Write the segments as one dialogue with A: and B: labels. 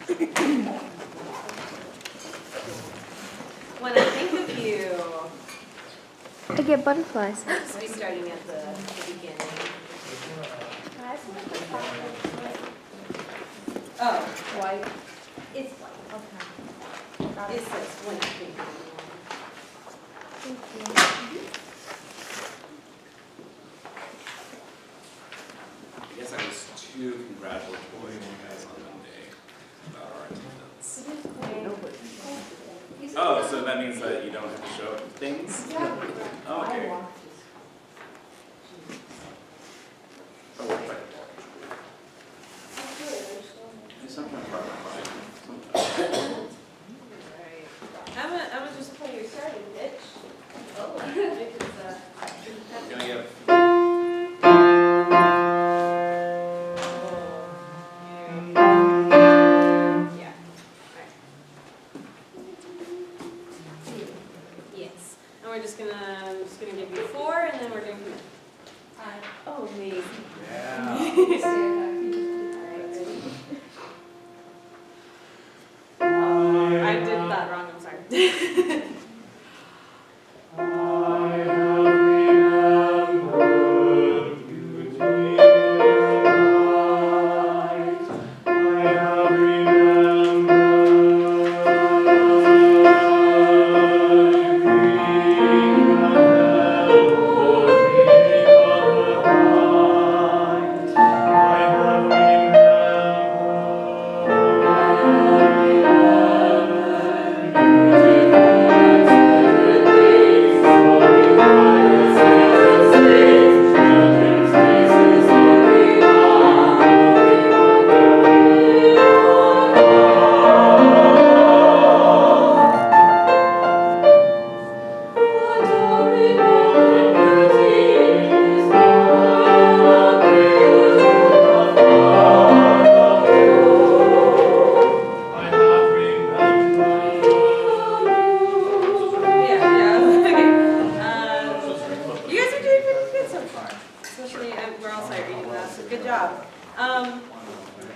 A: When I think of you,
B: I get butterflies.
A: let's be starting at the beginning. Oh, white. It's white. Okay. It says when I think of you.
B: Thank you.
C: I guess I was too congratulatory to you guys on Monday about our attendance. Oh, so that means that you don't have to show things? Oh, okay. Oh, right. It's sometimes hard to find. Sometimes.
A: I'm gonna just play your starting pitch. Oh,
C: We're gonna get
A: yeah. Alright. Yes. And I'm just gonna give you 4 and then we're gonna oh amazing.
C: yeah.
A: I did that wrong, I'm sorry.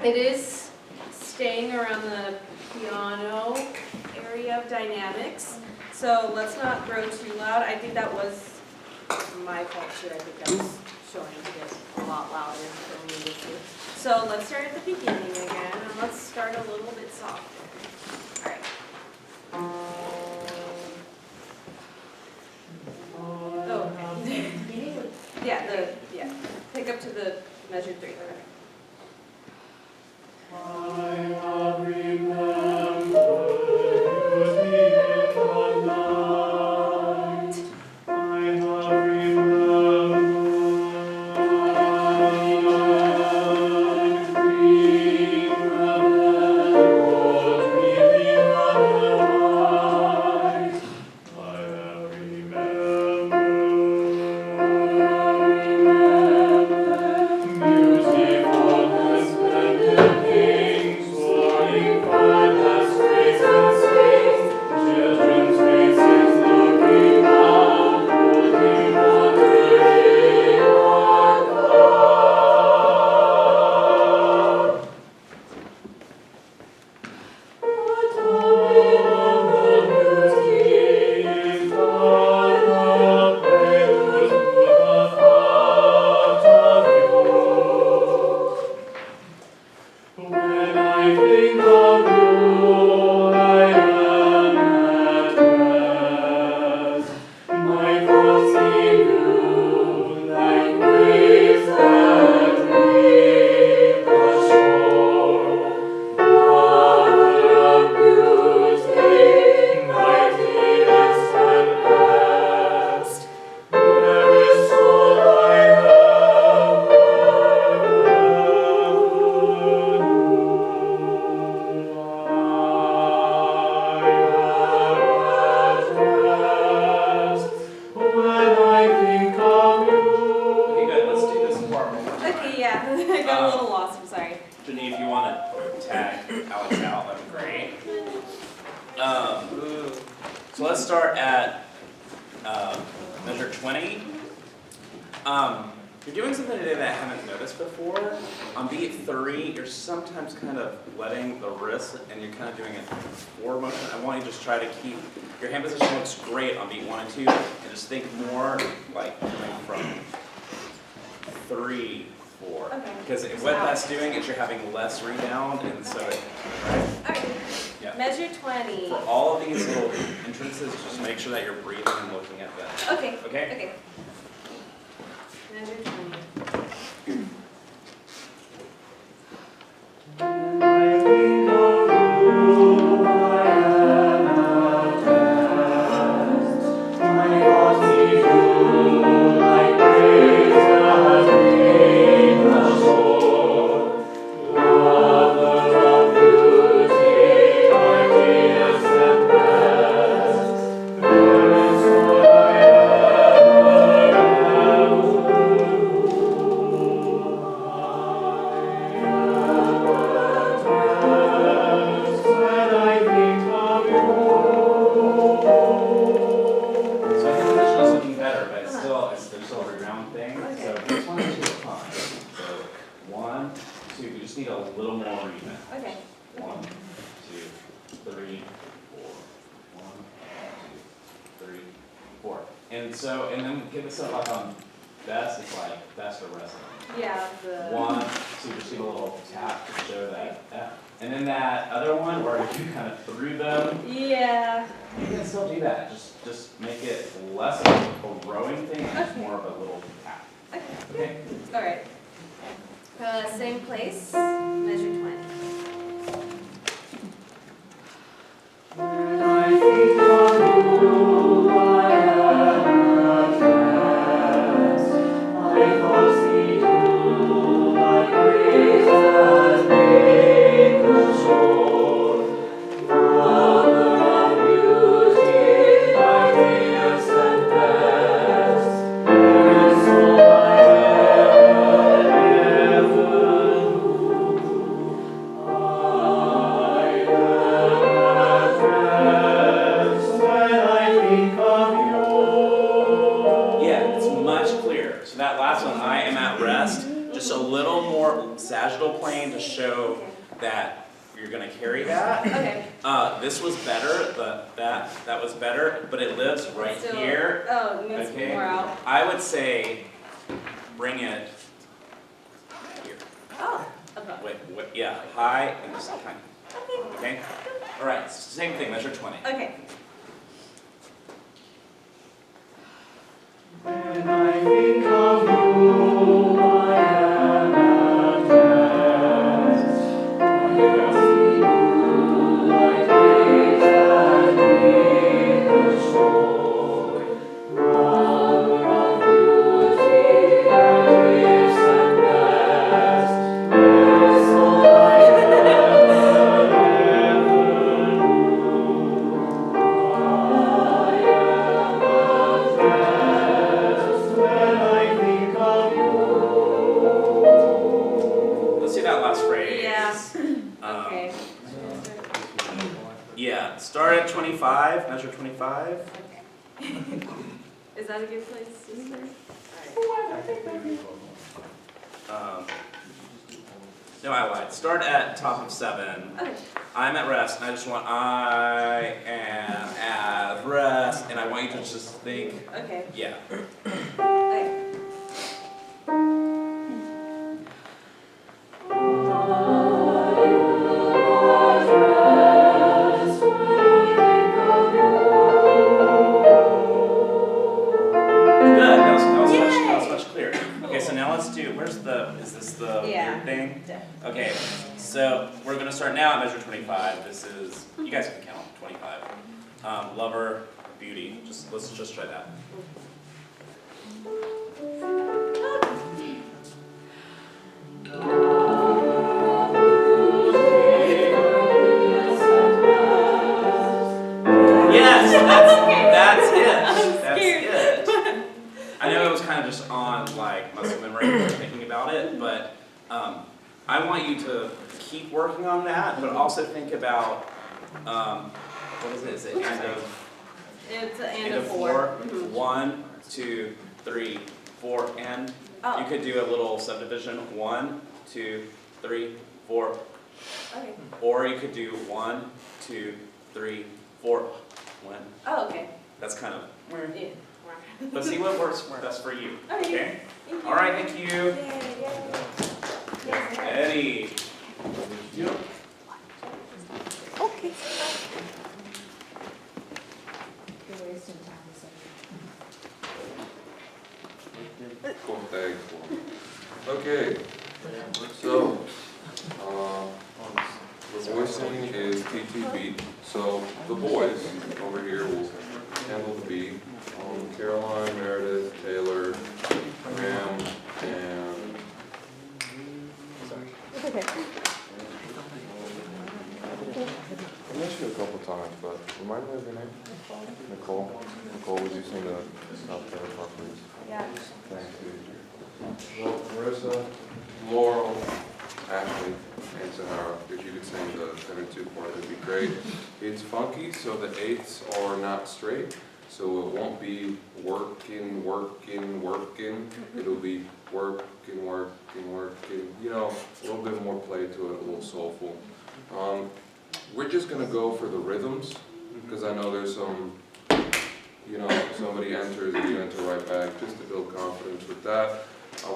A: It is staying around the piano area of dynamics, so let's not grow too loud. I think that was my fault too. I think I was showing to get a lot louder than we needed to. So let's start at the beginning again, and let's start a little bit softer. All right. Oh, okay. yeah. Pick up to the measure 3. Okay.
D: I have remembered beauty in the night. I have remembered green meadows dreaming of the light. I have remembered beautiful and splendid things soaring by the streets and seas. Children's faces looking out, holding wondering our God. But all the beauty is but a prelude to the thought of you. When I think of you, I am at rest. My thoughts see you like waves that leave the shore. Mother of beauty, mightiest and best, fairest soul I have
C: Okay, good. Let's do this part one more time.
A: Okay, yeah. I got a little lost. I'm sorry.
C: Janine, if you want to tag Alex out, that'd be great. So let's start at measure 20. you're doing something today that I haven't noticed before. On beat 3, you're sometimes kind of letting the wrist, and you're kind of doing a forward motion. I want you to just try to keep, your hand position looks great on beat 1 and 2, and just think more like coming from 3, 4.
A: Okay.
C: Because what that's doing is you're having less rebound, and so it, right?
A: Alright,
C: Yeah.
A: measure 20.
C: For all of these little entrances, just make sure that you're breathing and looking at them.
A: Okay,
C: Okay?
A: okay. Measure 20.
D: I think of you, I am at rest. My thoughts see you like waves that break the shore. Lover of beauty, my dearest and best. There is what I ever am. When I think of you.
C: So I think the position is looking better, but it's still, there's still a round thing. So this one is just fine. So 1, 2, we just need a little more rebound.
A: Okay.
C: 1, 2, 3, 4. 1, 2, 3, 4. And so, and then give us a like on best, it's like best or rest.
A: Yeah, the.
C: 1, 2, just give a little tap to show that F. And then that other one where you kind of threw them,
A: Yeah.
C: you can still do that. Just make it less of a rowing thing and just
A: Okay.
C: more of a little tap.
A: Okay.
C: Okay?
A: Alright. Same place, measure 20.
D: When I think of you, I am at rest. My thoughts see you like waves that make the shore. Lover of beauty, my dearest and best. There is all I ever knew. I am at rest when I think of you.
C: Yeah, it's much clearer. So that last one, I am at rest, just a little more sagittal plane to show that you're gonna carry that.
A: Okay.
C: This was better, that was better, but it lives right
A: Still-
C: here.
A: Oh, it needs
C: Okay.
A: more out.
C: I would say bring it here.
A: Oh, above.
C: Wait, yeah, high and just tiny.
A: Okay.
C: Okay? All right, same thing, measure 20.
A: Okay.
D: When I think of you, I am at rest. I see you like waves that meet the shore. Lover of beauty, my dearest and best. There is all I ever knew. I am at rest when I think of you.
C: Let's do that last phrase.
A: Yeah.
C: Um,
A: Okay.
C: Yeah, start at 25, measure 25.
A: Okay. Is that a good place to start? Alright.
C: No, I lied. Start at top of 7.
A: Okay.
C: I'm at rest, and I just want I am at rest, and I want you to just think,
A: Okay.
C: yeah.
A: Okay.
C: Good. That was
A: Yay!
C: much clearer. Okay, so now let's do. Is this the
A: Yeah.
C: weird thing? Okay, so we're gonna start now at measure 25. This is, you guys can count 25. Lover, beauty. Let's just try that. Yes, that's it. That's it. I know it was kind of just on like muscle memory when we were thinking about it, but I want you to keep working on that, but also think about what is it? Is it end of
A: It's an and
C: end
A: a
C: of
A: 4.
C: 4? 1, 2, 3, 4, and
A: Oh.
C: You could do a little subdivision, 1, 2, 3, 4,
A: Okay.
C: or you could do 1, 2, 3, 4, 1.
A: Oh, okay.
C: That's kind of,
A: Yeah.
C: but see what works best for you,
A: Okay.
C: okay?
A: Thank you.
C: All right, thank you.
A: Yay.
C: Eddie.
B: Okay.
E: Cool, thanks. Okay, so, the voicing is TT beat. So the boys over here will handle the beat. Caroline, Meredith, Taylor, Graham, and
B: Okay.
E: I mentioned it a couple times, but remind me of your name? Nicole. Nicole, would you sing the South Carolina part, please?
A: Yeah.
E: Thank you. Well, Marisa, Laurel, Ashley, and Sahara, if you could sing the tenor 2 part, that'd be great. It's funky, so the 8ths are not straight, so it won't be working, working, working. It'll be working, working, working. You know, a little bit more play to it, a little soulful. We're just gonna go for the rhythms, because I know there's some, you know, somebody enters and you enter right back, just to build confidence with that.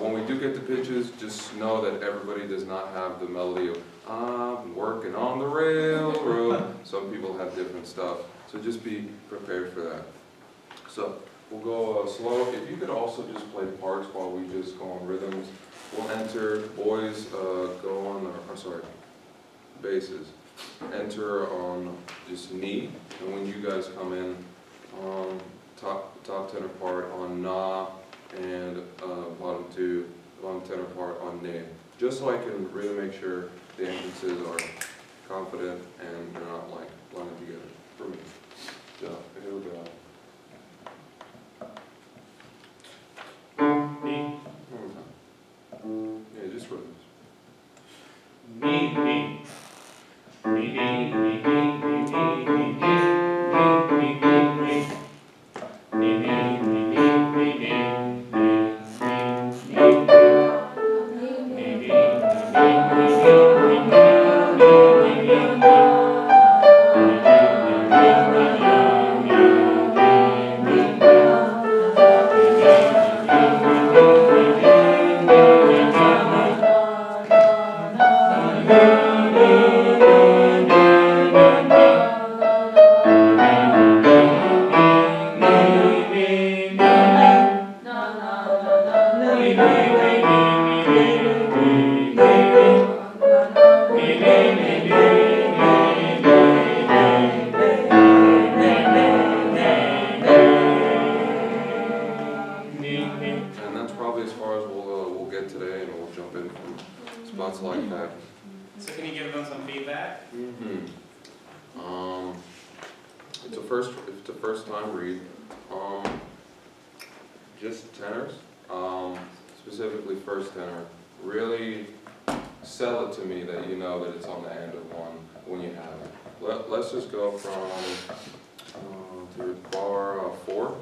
E: When we do get the pitches, just know that everybody does not have the melody of, I'm working on the railroad. Some people have different stuff, so just be prepared for that. So, we'll go slow. If you could also just play parts while we just go on rhythms. We'll enter, boys go on, I'm sorry, basses. Enter on just knee, and when you guys come in, top tenor part on na, and bottom tenor part on ne. Just so I can really make sure the entrances are confident and they're not like blended together for me. So here we go.
D: Me,
E: One more time. Yeah, just rhythms.
D: me, me. Me, me, me, me, me, me, me, me, me, me, me, me. Me, me, me, me, me, me, me,
E: And that's probably as far as we'll get today, and we'll jump in from spots like that.
C: So can you give them some feedback?
E: It's a first time read. Just tenors, specifically first tenor. Really sell it to me that you know that it's on the end of one when you have it. Let's just go from to bar 4.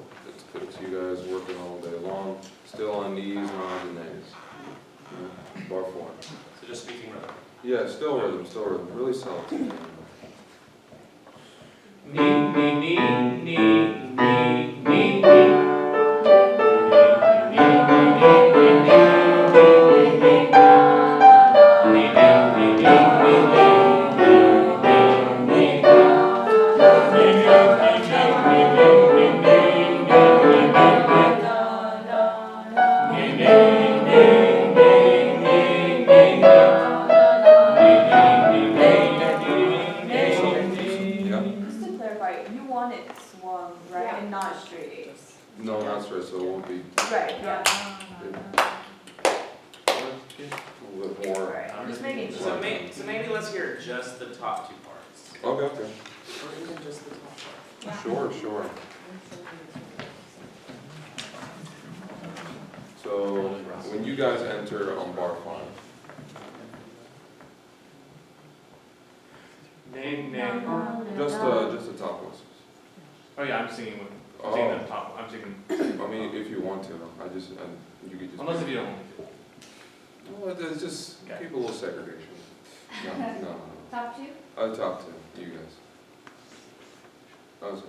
E: It's you guys working all day long, still on knees, nods, and nays. Bar 4.
C: So just speaking rhythm.
E: Yeah, still rhythm, really sell it to me.
D: me, me, me, me, me, me, me.
A: Just to clarify, you want it swung, right, and not straight eights?
E: No, not straight, so it won't be
A: Right, yeah.
E: a little bit more.
A: Right, I'm just making
C: So
A: sure.
C: maybe let's hear just the top 2 parts.
E: Okay.
C: Or even just the top part.
E: Sure. So when you guys enter on bar 5,
D: Name.
E: just the top ones.
D: Oh yeah, I'm singing the top. I'm singing.
E: I mean, if you want to, You could just.
D: Unless if you don't want to.
E: Well, it's just
D: Okay.
E: keep a little segregation. No.
A: Top two?
E: Top two, you guys. Oh, sorry.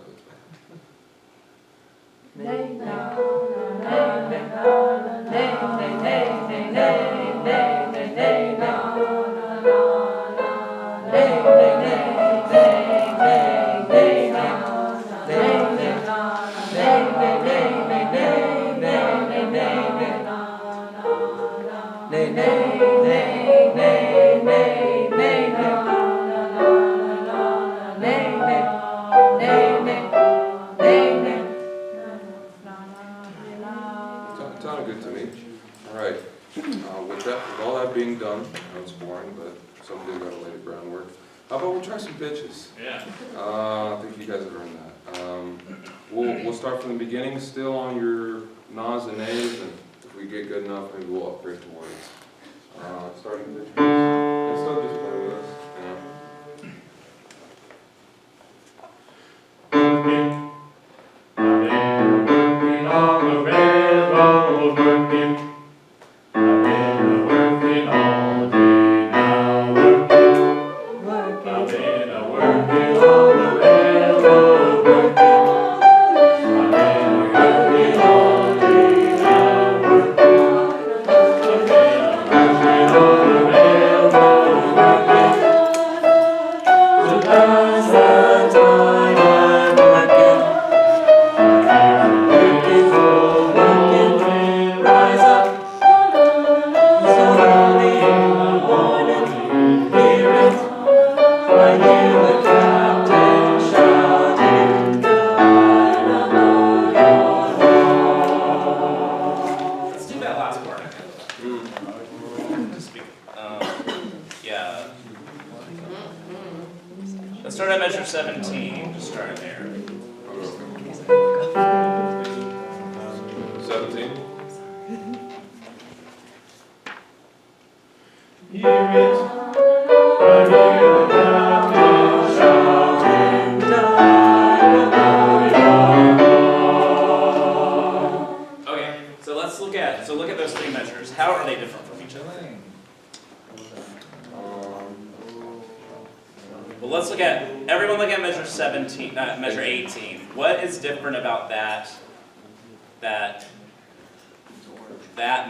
E: Sounded good to me. All right. With all that being done, I know it's boring, but somebody got to lay the groundwork. How about we try some pitches?
D: Yeah.
E: I think you guys have earned that. We'll start from the beginning, still on your nods and nays, and if we get good enough, maybe we'll upgrade to words. Starting pitches. And still just play with us.
D: Working. I've been working on the railroad, working. I've been working all day now, working. I've been working on the railroad, working. I've been working all day now, working. I've been working on the railroad, working. To pass the time I'm working. Working, rise up. So early in the morning, hear it. I hear the captain shouting, "Goodbye,
C: Let's do that last part again. Just yeah. Let's start at measure 17. Just start there.
E: 17.
D: Hear it, I hear the captain shouting,
C: Okay, so look at those three measures. How are they different from each other? Well, let's everyone look at measure 17, measure 18. What is different about that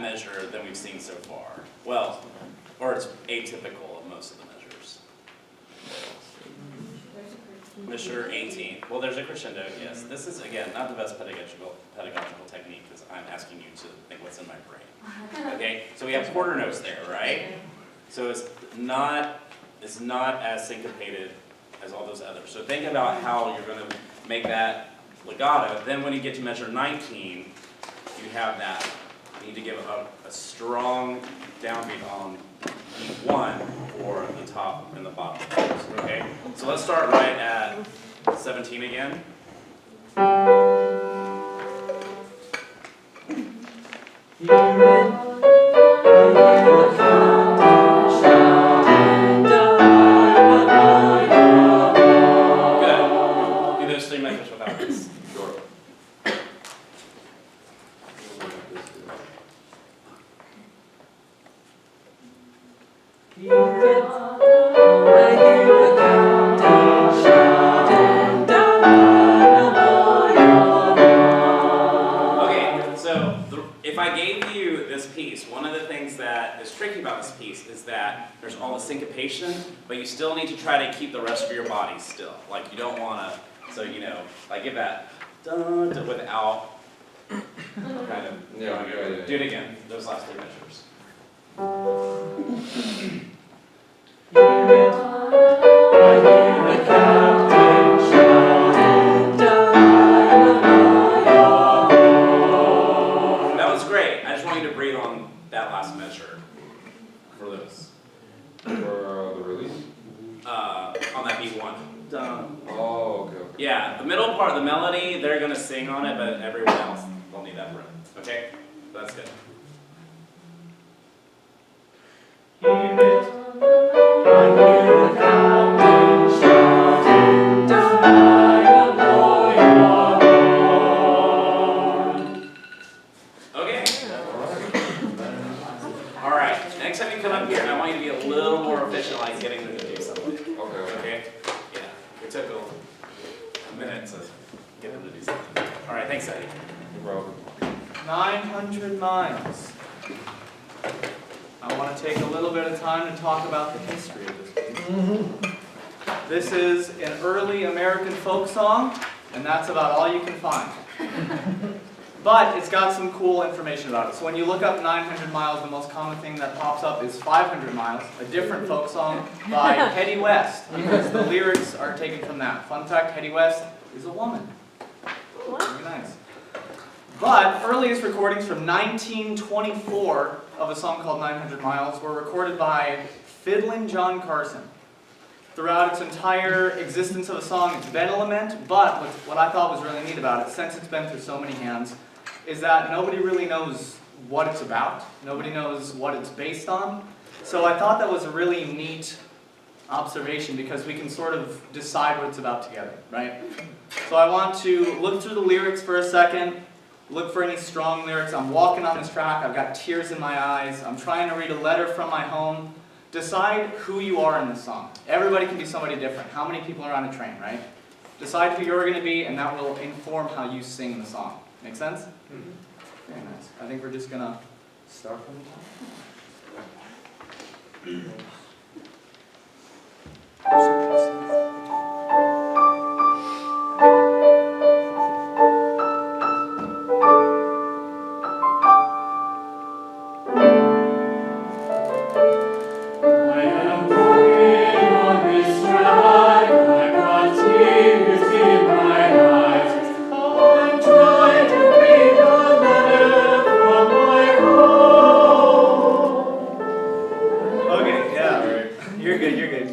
C: measure than we've seen so far? Well, or it's atypical of most of the measures. Measure 18. Well, there's a crescendo, yes. This is, again, not the best pedagogical technique because I'm asking you to think what's in my brain. Okay, so we have quarter notes there, right? So it's not as syncopated as all those others. So think about how you're going to make that legato. Then when you get to measure 19, you have that. You need to give a strong downbeat on E1 for the top and the bottom. Okay? So let's start right at 17 again. Good. Do those three measures without this.
E: Sure.
C: Okay, so if I gave you this piece, one of the things that is tricky about this piece is that there's all the syncopation, but you still need to try to keep the rest of your body still. Like you don't want to, so like give that dun, dun, without kind of.
E: Yeah.
C: Do it again, those last three measures. That was great. I just want you to breathe on that last measure for those.
E: For the release?
C: On that B1. Dun.
E: Oh, okay.
C: Yeah, the middle part, the melody, they're gonna sing on it, but everyone else, they'll need that rhythm. Okay? So that's good. Okay. Thanks, Eddie.
E: You're welcome.
F: 900 miles. I want to take a little bit of time to talk about the history of this piece. This is an early American folk song, and that's about all you can find. But it's got some cool information about it. So when you look up 900 miles, the most common thing that pops up is 500 miles, a different folk song by Eddy West, because the lyrics are taken from that. Fun fact, Eddy West is a woman. Very nice. But earliest recordings from 1924 of a song called 900 Miles were recorded by Fiddlin' John Carson. Throughout its entire existence of a song, it's been a lament, but what I thought was really neat about it, since it's been through so many hands, is that nobody really knows what it's about. Nobody knows what it's based on. So I thought that was a really neat observation because we can sort of decide what it's about together, right? So I want to look through the lyrics for a second, look for any strong lyrics. I'm walking on this track, I've got tears in my eyes, I'm trying to read a letter from my home. Decide who you are in this song. Everybody can be somebody different. How many people are on a train, right? Decide who you're going to be, and that will inform how you sing the song. Make sense? Mm-hmm. Very nice. I think we're just going to start from the top.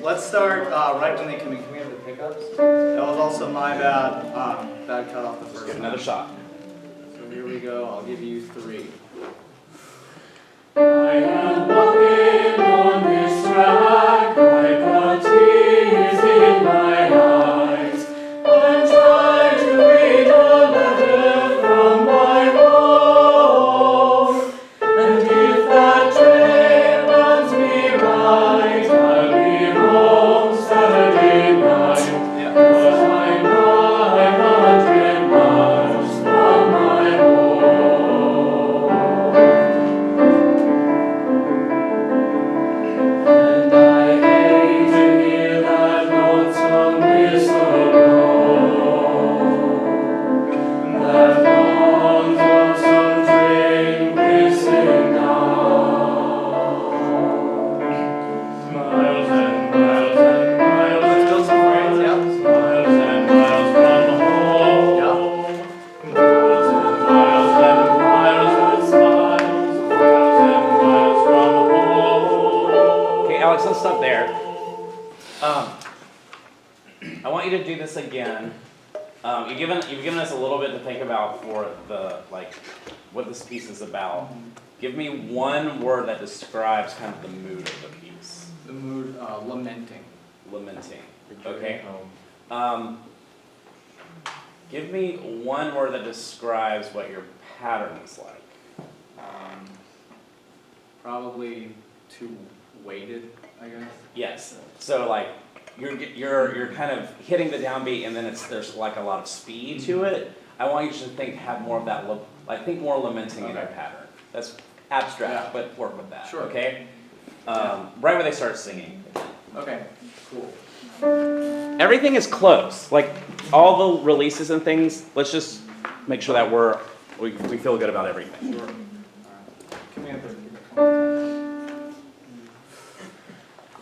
F: Let's start right when they come in. Can we have the pickups? That was also my bad. Bad cut off the first.
C: Give another shot.
F: So here we go. I'll give you 3.
D: I am walking on this track, I've got tears in my eyes. I'm trying to read a letter from my home. And if that train runs me right, I'll be home Saturday night.
F: Yeah.
D: 'Cause I'm 900 miles from my home. And I hate to hear that lonesome whistle blow. That long lonesome train whistling down. Miles and miles and miles.
F: Let's build some friends, yeah.
D: Miles and miles from home.
F: Yeah.
D: Miles and miles and miles with smiles. Miles and miles from home.
C: Okay, Alex, let's stop there. I want you to do this again. You've given us a little bit to think about for the what this piece is about. Give me one word that describes kind of the mood of the piece.
F: The mood, lamenting.
C: Lamenting. Okay. Give me one word that describes what your pattern is like.
F: Probably too weighted, I guess.
C: Yes. So like you're kind of hitting the downbeat, and then there's like a lot of speed to it. I want you to have more of that. Think more lamenting in your pattern. That's abstract,
F: Yeah.
C: but work with that.
F: Sure.
C: Okay.
F: Yeah.
C: Right where they start singing.
F: Okay, cool.
C: Everything is close. Like all the releases and things. Let's just make sure that we feel good about everything.
F: Sure. All right. Can we have the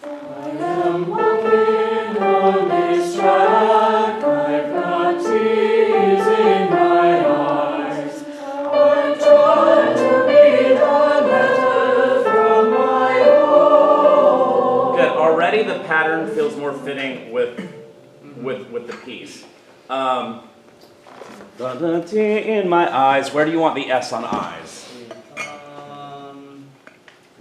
D: I am walking on this track, I've got tears in my eyes. I'm trying to read a letter from my home.
C: Good. Already the pattern feels more fitting with the piece. In my eyes. Where do you want the S on eyes?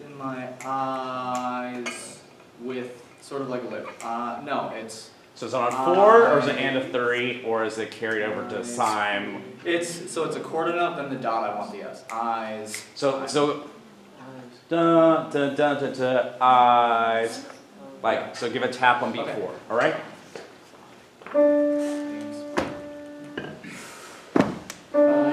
F: in my eyes with sort of like a lip. No, it's
C: So is it on 4, or is it and a 3, or is it carried over to Sime?
F: it's a quarter note, then the dot. I want the S. Eyes.
C: So da da da da da eyes. So give a tap on beat
F: Okay.
C: 4. All right.
D: I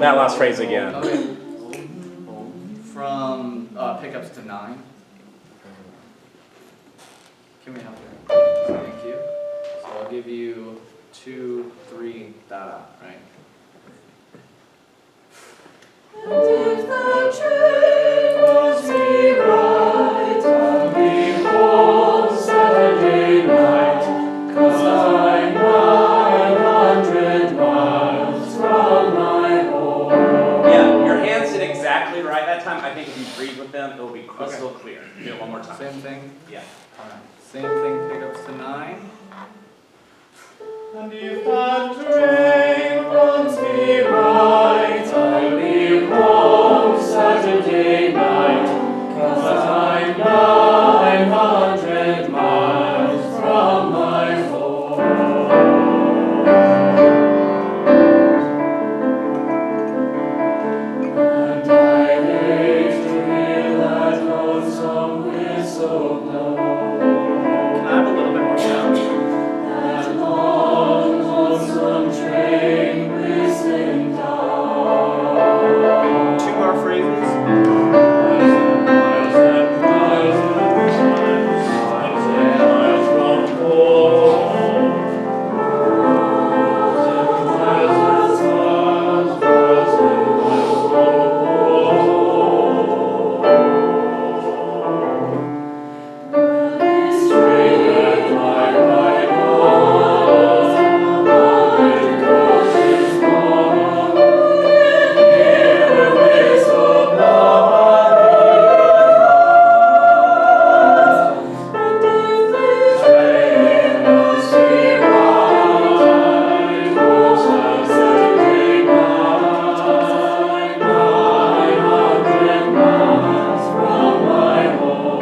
C: that last phrase again.
F: Okay. From pickups to 9. Can we have that? Thank you. So I'll give you 2, 3, da, right?
A: And if the train was me right, I'll be home Saturday night, 'cause I'm 900 miles from my home.
C: Yeah, your hands did exactly right that time. I think if you breathe with them, it'll be crystal clear. Do it one more time.
F: Same thing?
C: Yeah.
F: Alright. Same thing, pickups to 9. And if that train runs me right, I'll be home Saturday night, 'cause I'm 900 miles from my home. And I hate to hear that lonesome whistle blow. Can I have a little bit more sound? That long, lonesome train whistling down. 2 more phrases. Miles and miles and miles from home. Miles and miles from home. This train that I ride on, my coach is gone. Hear the whistle blow and if this train runs me right, home Saturday night, 900 miles from my home.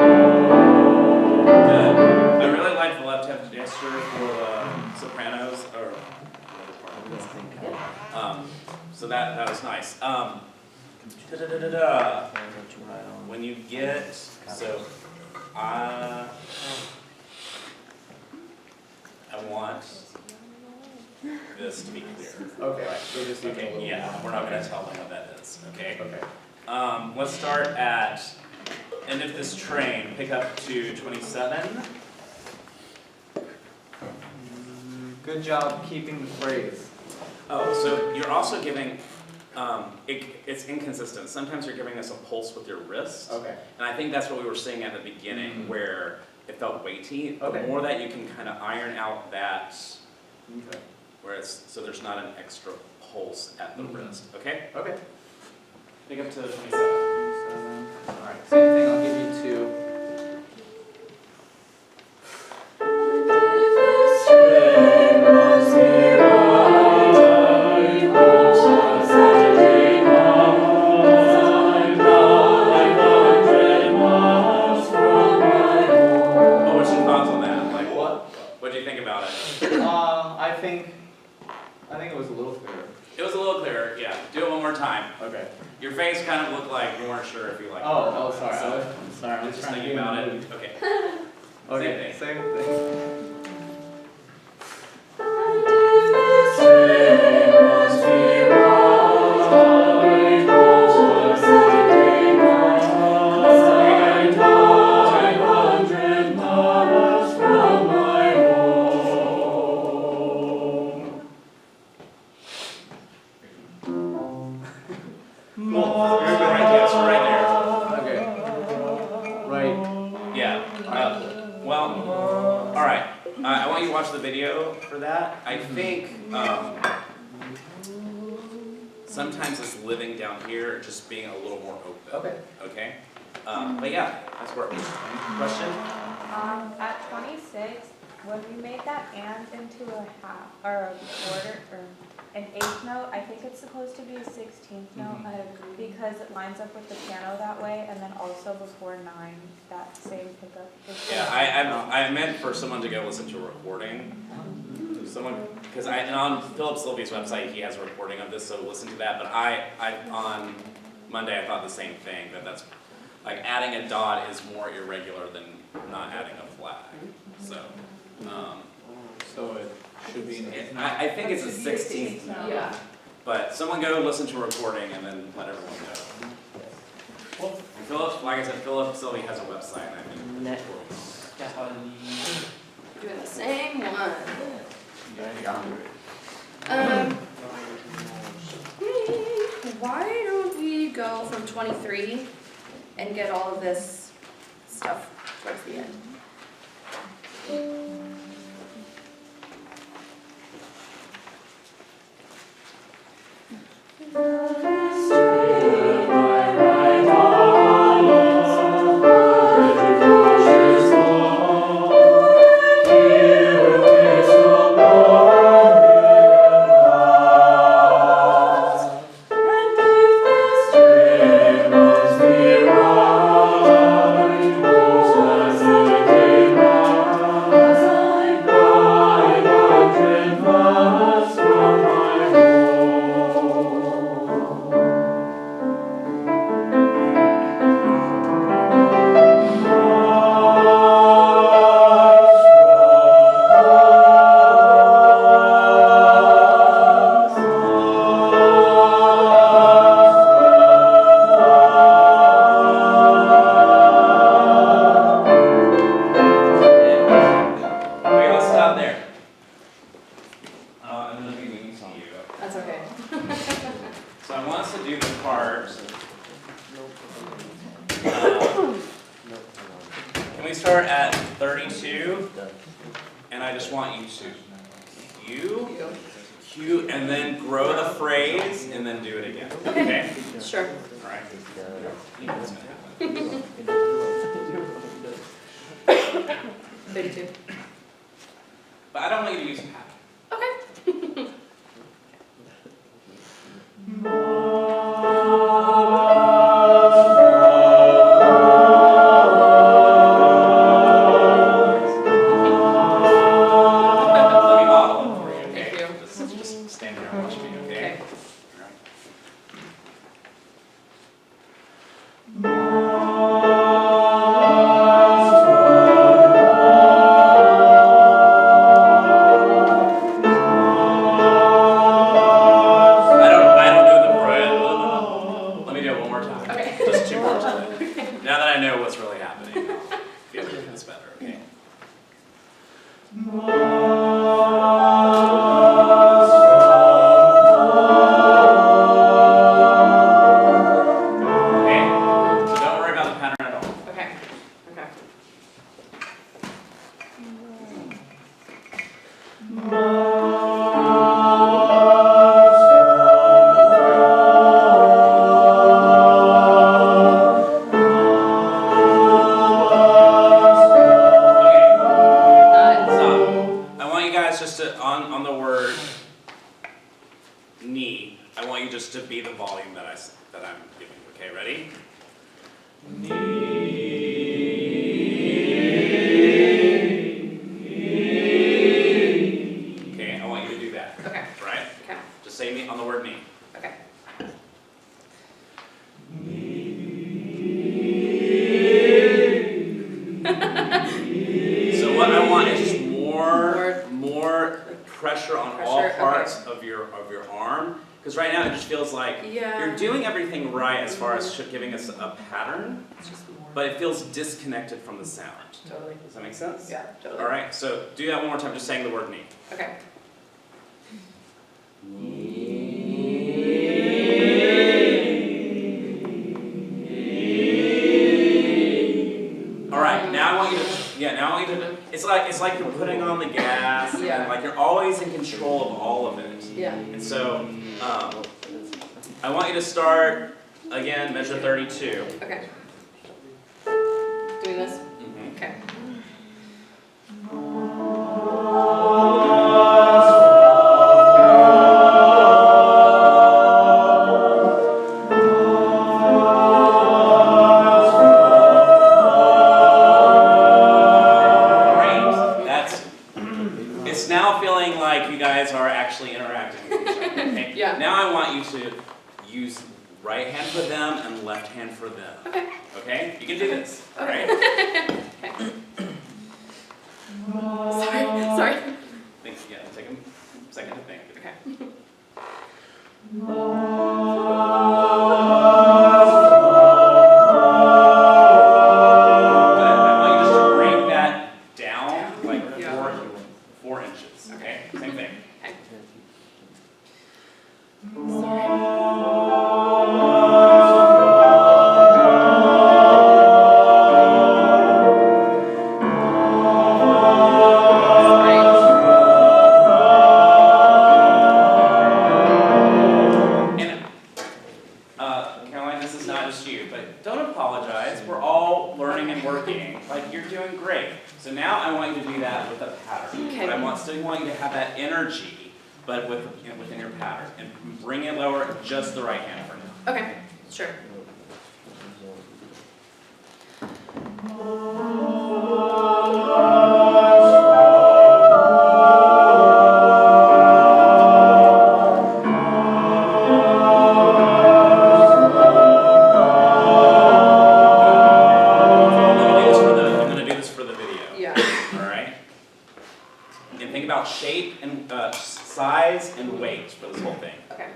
C: Good. I really like the left hand gesture for the sopranos, or so that was nice. When you get I want this to be clear.
F: Okay, so just leave it a
C: Okay,
F: little
C: yeah, we're not gonna tell them what that is. Okay.
F: Okay.
C: Let's start at end of this train. Pick up to 27.
F: Good job keeping the phrase.
C: Oh, so you're also giving, it's inconsistent. Sometimes you're giving us a pulse with your wrist.
F: Okay.
C: And I think that's what we were saying at the beginning, where it felt weighty.
F: Okay.
C: The more that you can kind of iron out that,
F: Okay.
C: where it's, so there's not an extra pulse at the wrist, okay?
F: Okay.
C: Pick up to 27.
F: 7. Alright, same thing, I'll give you 2.
A: This train runs me right, home Saturday night, 900 miles from my home.
C: What was your thoughts on that? Like, what'd you think about it?
F: I think it was a little clearer.
C: It was a little clearer, yeah. Do it one more time.
F: Okay.
C: Your face kind of looked like you weren't sure if you liked it.
F: Oh,
C: or
F: sorry.
C: not, so
F: I'm sorry. I'm
C: just
F: trying to
C: thinking
F: get in
C: about
F: the
C: it.
F: mood.
C: Okay.
F: Okay, same thing.
A: This train runs me right, home Saturday night, 900 miles from my home.
C: Right, yes, right
F: Okay. Right.
C: there. Yeah. Well, all right. I want you to watch the video for that. I think sometimes it's living down here, just being a little more open.
F: Okay.
C: Okay. But yeah, that's where it was. Question?
G: At 26, when we made that and into a half, or a quarter, or an eighth note, I think it's supposed to be a 16th note, because it lines up with the piano that way, and then also before 9, that same pickup. is
C: Yeah, I meant for someone to go listen to a recording. Someone, because and on Philip Sylvia's website, he has a recording of this, so listen to that. But I on Monday, I thought the same thing, that's like adding a dot is more irregular than not adding a flag. So,
F: So it should be an eighth note.
C: I think it's a 16th note.
A: Yeah.
C: But someone go listen to a recording and then let everyone know.
D: Well,
C: And Philip, like I said, Philip Sylvie has a website. And I think
A: Doing the same one. Why don't we go from 23 and get all of this stuff towards the end?
C: Giving us a pattern, but it feels disconnected from the sound.
A: Totally.
C: Does that make sense?
A: Yeah, totally.
C: All right, so do that one more time, just saying the word knee.
A: Okay.
C: All right, now I want you to, it's like you're putting on the gas, and like you're always in control of all of it.
A: Yeah.
C: And so, I want you to start. Again, measure 32.
A: Okay. Doing this?
C: Mm-hmm.
A: Okay.
C: Great. It's now feeling like you guys are actually interacting with each other. Okay?
A: Yeah.
C: Now I want you to use right hand for them and left hand for them.
A: Okay.
C: Okay? You can do this. All
A: Okay.
C: right?
A: Okay. Sorry.
C: Think, yeah, take a second to think.
A: Okay. go.
C: 4 inches, okay? Same thing. Caroline, this is not just you, but don't apologize. We're all learning and working. Like, you're doing great. So now I want you to do that with a pattern.
A: Okay.
C: But I still want you to have that energy, but within your pattern. And bring it lower, just the right hand for now.
A: Okay, sure.
C: I'm gonna do this for the video.
A: Yeah.
C: All right? And think about shape and size and weight for this whole thing.
A: Okay.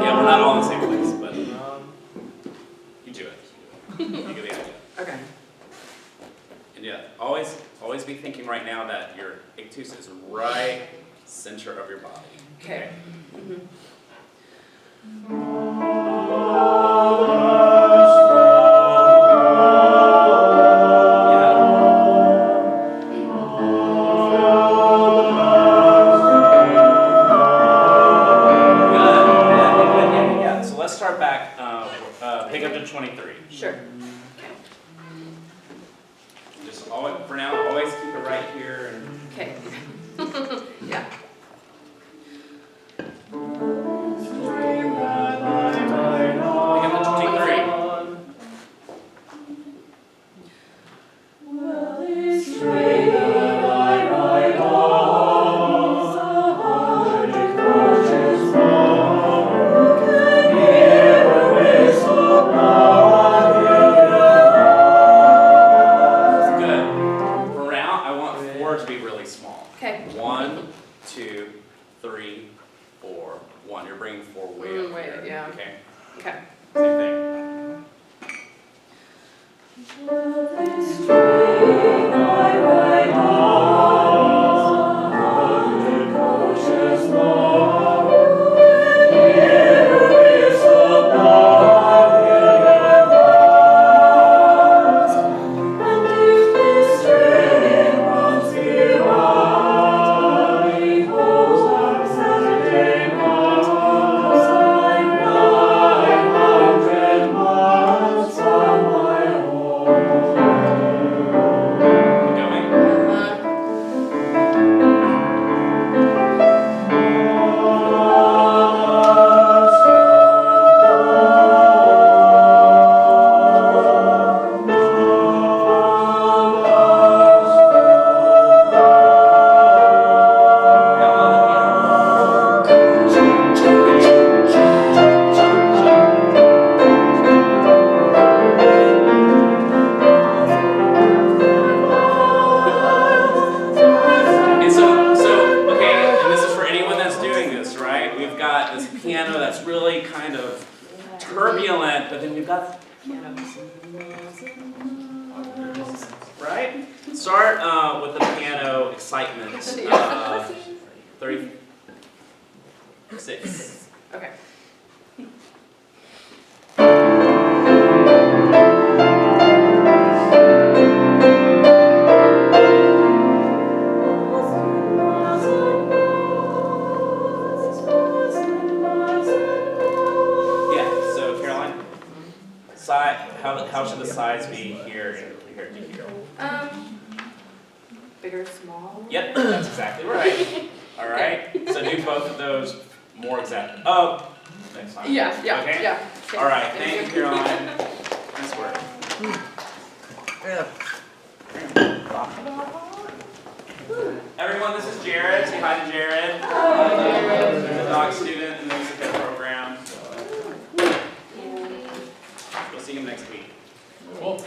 C: Yeah, we're not all in the same place, but you do it. You get the idea.
A: Okay.
C: And yeah, always be thinking right now that your ictus is right center of your body.
A: Okay. Mm-hmm.
C: Yeah. So let's start back. Pick up to 23.
A: Sure.
C: Just always, for now, always keep it right here. And
A: Okay. Yeah.
C: pick up to 23. Good. For now, I want 4 to be really small.
A: Okay.
C: 1, 2, 3, 4, 1. You're bringing 4 way up
A: Way
C: here.
A: up, yeah.
C: Okay.
A: Okay.
C: Same thing. Keep going. Okay, and this is for anyone that's doing this, right? We've got this piano that's really kind of turbulent, but then we've got piano. Right? Start with the piano excitement. 36.
A: Okay.
C: Yeah, so Caroline, how should the size be here and here to here?
A: Bigger, small.
C: Yep, that's exactly right. All right, so do both of those more exactly. Oh, next time.
A: Yeah, yeah,
C: Okay.
A: yeah.
C: All right, thank you, Caroline. Nice work. Everyone, this is Jared. Say hi to Jared. He's a doc student in the music ed program. We'll see him next week.
H: Cool.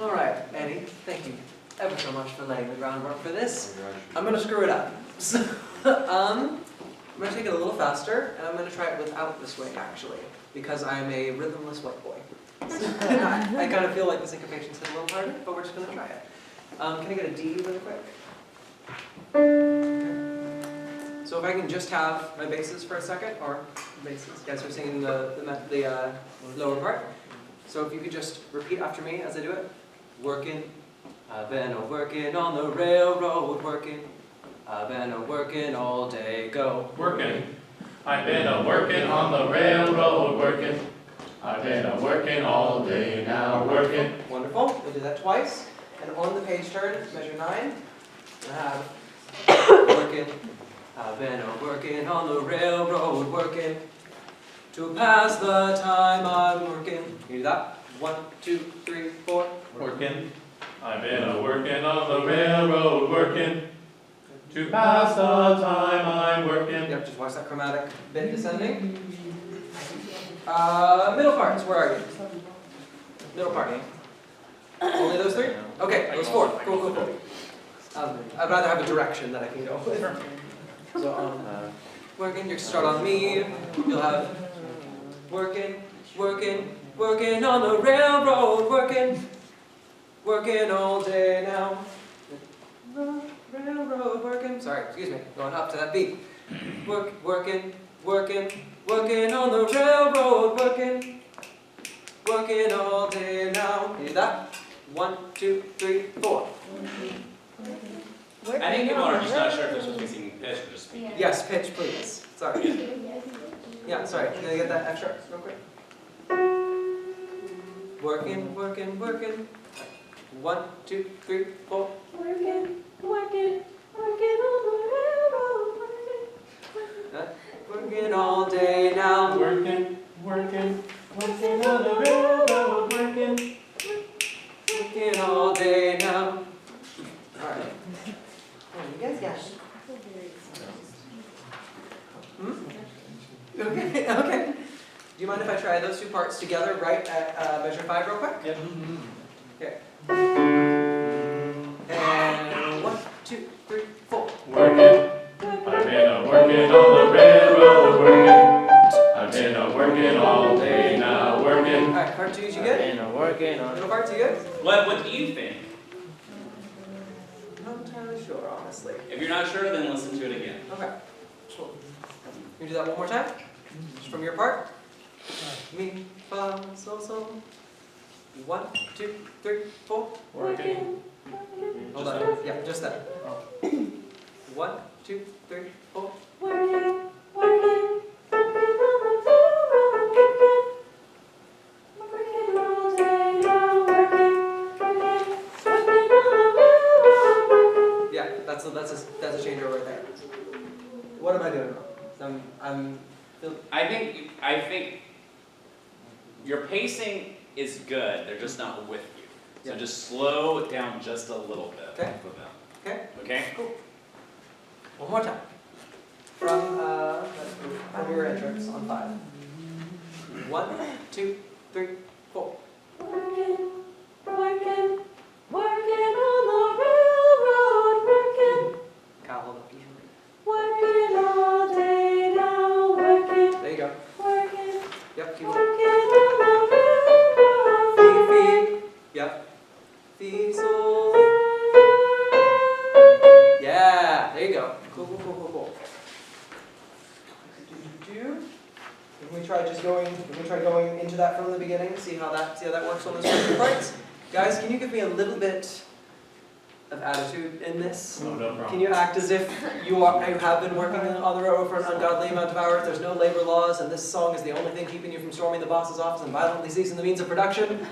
H: All right, Eddie, thank you ever so much for laying the groundwork for this. I'm gonna screw it up. So, I'm gonna take it a little faster, and I'm gonna try it without the swing, actually, because I'm a rhythmless white boy. I kind of feel like the syncopation's hit a little harder, but we're just gonna try it. Can I get a D really quick? Okay. So if I can just have my basses for a second, or basses, you guys are singing the lower part. So if you could just repeat after me as I do it. Working, I've been a-working on the railroad, working. I've been a-working all day, go.
D: Working. I've been a-working on the railroad, working. I've been a-working all day now, working.
H: Wonderful, we'll do that twice. And on the page turn, measure 9. Working. I've been a-working on the railroad, working. To pass the time I'm working. Can you do that? 1, 2, 3, 4.
D: Working. I've been a-working on the railroad, working. To pass the time I'm working.
H: Yep, just watch that chromatic bit descending. Middle parts, where are you? Middle part. Only those 3? Okay, those 4. Cool. I'd rather have a direction that I can go with. So, working, you start on me. You'll have working on the railroad, working all day now. Railroad working. Sorry, excuse me. Going up to that beat. Working on the railroad, working all day now. Can you do that? 1, 2, 3, 4.
C: I think people are just not sure if they're supposed to be singing pitch or just speaking.
H: Yes, pitch, please. Sorry. Yeah, sorry. Can I get that extra real quick? Working. 1, 2, 3, 4.
A: Working on the railroad,
H: Working all day now.
D: Working on the railroad, working.
H: Working all day now. Alright. You guys got it. Okay. Do you mind if I try those 2 parts together right at measure 5 real quick?
F: Yep.
H: Okay. And 1, 2, 3, 4.
D: Working. I've been a-working on the railroad, working. I've been a-working all day now, working.
H: Alright, part 2, is you good? Middle part 2, good?
C: What do you think?
H: Not entirely sure, honestly.
C: If you're not sure, then listen to it again.
H: Okay. Cool. Can you do that one more time? Just from your part? Mi, fa, sol. 1, 2, 3, 4.
D: Working.
H: Hold on. Yeah, just that. 1, 2, 3, 4. Yeah, that's a changeover right there. What am I doing wrong?
C: I think your pacing is good. They're just not with you. So
H: Yeah.
C: just slow it down just a little bit.
H: Okay.
C: For them.
H: Okay.
C: Okay?
H: Cool. One more time. From your entrance on 5. 1, 2, 3, 4. Kyle, hold up. There you go. Yep, keep going. Fee. Yep. Fee, sol. Yeah, there you go. Cool. Can we try going into that from the beginning? See how that works on those first parts? Guys, can you give me a little bit of attitude in this?
D: Oh, no problem.
H: Can you act as if you have been working on the railroad for an ungodly amount of hours, there's no labor laws, and this song is the only thing keeping you from storming the boss's office and violently seizing the means of production?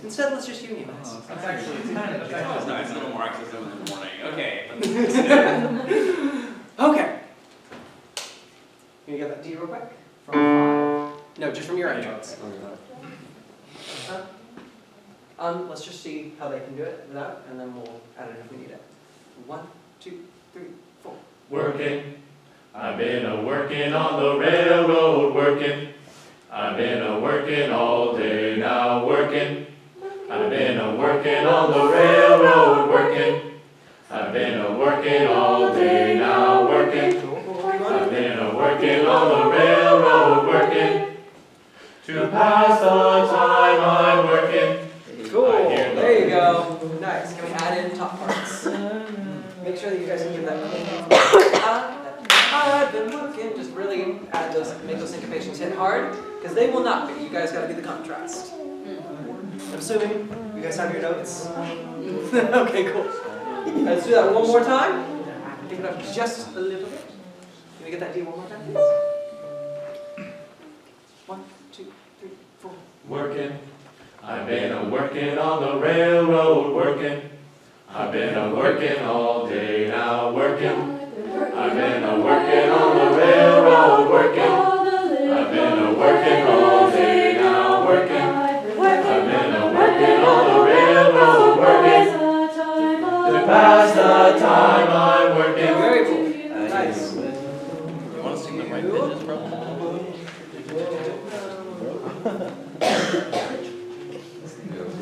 H: Instead, let's just unionize.
F: That's actually, it's kind of,
C: That was nice. A little more accessible in the morning. Okay.
H: Okay. Can you get that D real quick?
F: from 5.
H: No, just from your entrance. Let's just see how they can do it without, and then we'll add it if we need it. 1, 2, 3, 4.
D: Working. I've been a-working on the railroad, working. I've been a-working all day now, working. I've been a-working on the railroad, working. I've been a-working working all day now, working. I've been a-working on the railroad, working. To pass the time I'm working.
H: Cool,
D: I hear the-
H: there you go. Nice, can we add in top parts? Make sure that you guys can give that. I've been working, just really add those, make those syncopations hit hard, because they will not be. You guys gotta be the contrast. I'm assuming you guys have your notes. Okay, cool. Let's do that one more time. Give it up just a little bit. Can we get that D one more time, please? 1, 2, 3, 4.
D: Working. I've been a-working on the railroad, working. I've been a-working all day now, working. I've been a-working on the railroad, working. I've been a-working all day now, working. I've been a-working on the railroad, working. To pass the time I'm working.
H: Very cool. Nice.
C: You want to sing the right pitches, bro?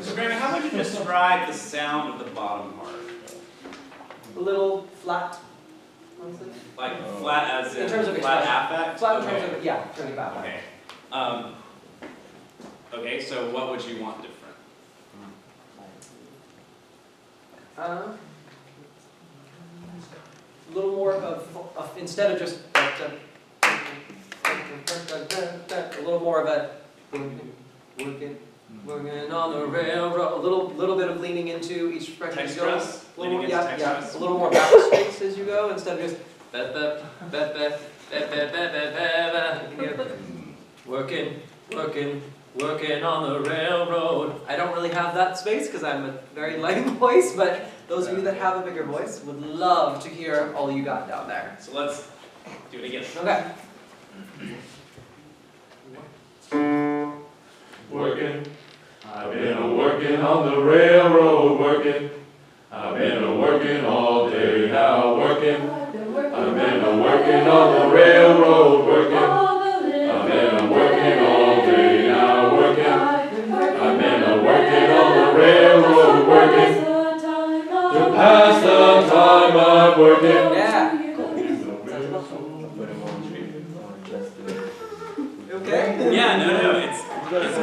C: So, Graham, how would you describe the sound of the bottom part?
H: A little flat. Honestly.
C: Like flat as in,
H: In terms of
C: flat
H: expression.
C: affect?
H: Flat in
C: Okay.
H: terms of, yeah, turning back.
C: Okay. Okay, so what would you want different?
H: A little more of instead of just a little more of a working on the railroad. A little bit of leaning into each expression.
C: Text
H: as you go.
C: stress?
H: A little more,
C: Leaning into
H: yeah,
C: text
H: yeah.
C: stress?
H: A little more back straights as you go instead of just working on the railroad. I don't really have that space because I'm a very light voice, but those of you that have a bigger voice would love to hear all you got down there.
C: So let's do it again.
H: Okay.
D: Working. I've been a-working on the railroad, working. I've been a-working all day now, working. I've been a-working on the railroad, working. I've been a-working all day now, working. I've been a-working on the railroad, working. To pass the time I'm working.
H: Yeah. Okay.
C: Yeah, no, it's good.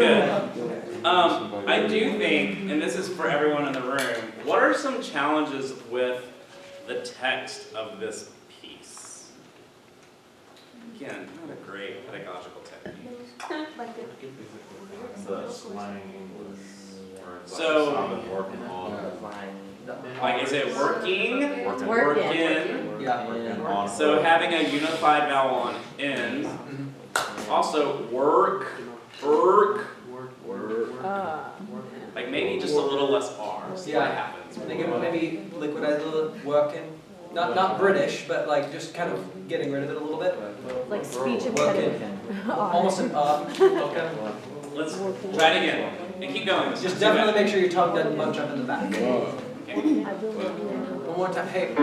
C: I do think, and this is for everyone in the room, what are some challenges with the text of this piece? Again, not a great pedagogical technique.
D: The slang English.
C: So,
D: Working on.
C: like, is it working? Working.
H: Yeah.
C: So having a unified vowel on end. Also, work. Like maybe just a little less R. See what happens.
H: They can maybe liquidize a little working. Not British, but like just kind of getting rid of it a little bit.
I: Like speech
H: Working.
I: impediment.
H: Almost an okay.
C: Let's try it again. And keep going.
H: Just definitely make sure your tongue doesn't bunch up in the back.
C: Okay.
H: One more time. Hey,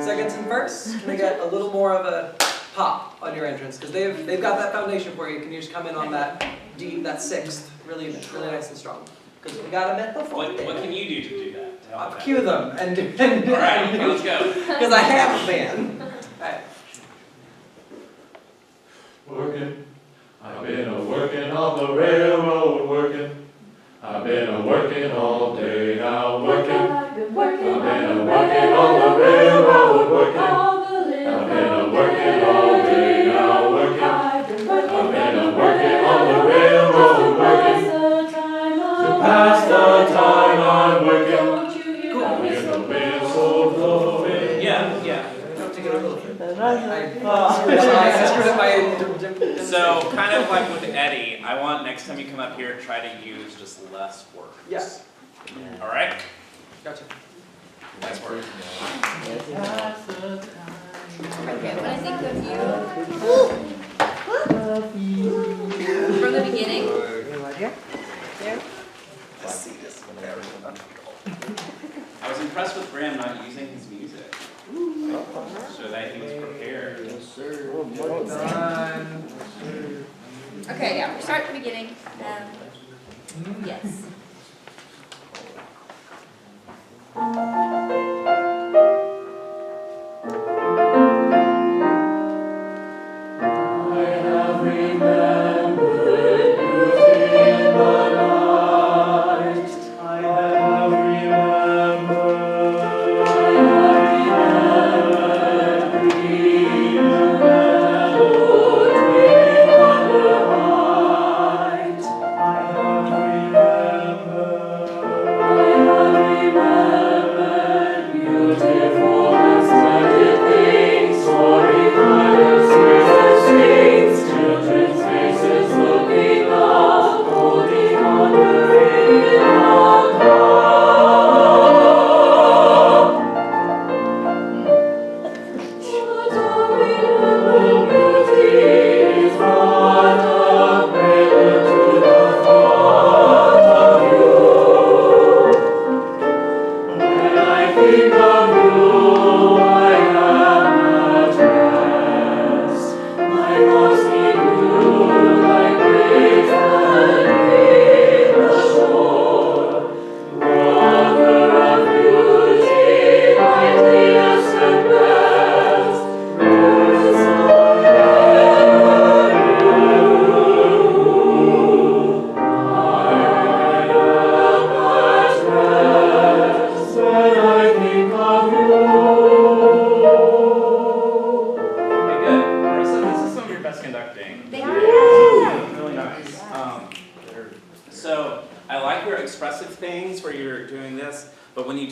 H: seconds and firsts. Can I get a little more of a pop on your entrance? Because they've got that foundation for you. Can you just come in on that D, that sixth, really nice and strong? Because we got a met before.
C: What can you do to do that? To help
H: I'll
C: that?
H: cue them and
C: All right, okay, let's go.
H: because I have a band. Alright.
D: Working. I've been a-working on the railroad, working. I've been a-working all day now, working. I've been a-working on the railroad, working. I've been a-working all day now, working. I've been a-working on the railroad, working. To pass the time I'm working. I hear the whistle blowing.
C: Yeah.
H: Don't take it a little bit. I screwed up my.
C: So kind of like with Eddy, I want next time you come up here, try to use just less words.
H: Yes.
C: All right?
H: Gotcha.
C: Nice work.
I: Okay, when I think of you, from the beginning,
C: I was impressed with Graham not using his music. So that he was prepared.
I: okay, yeah, we start at the beginning. Yes.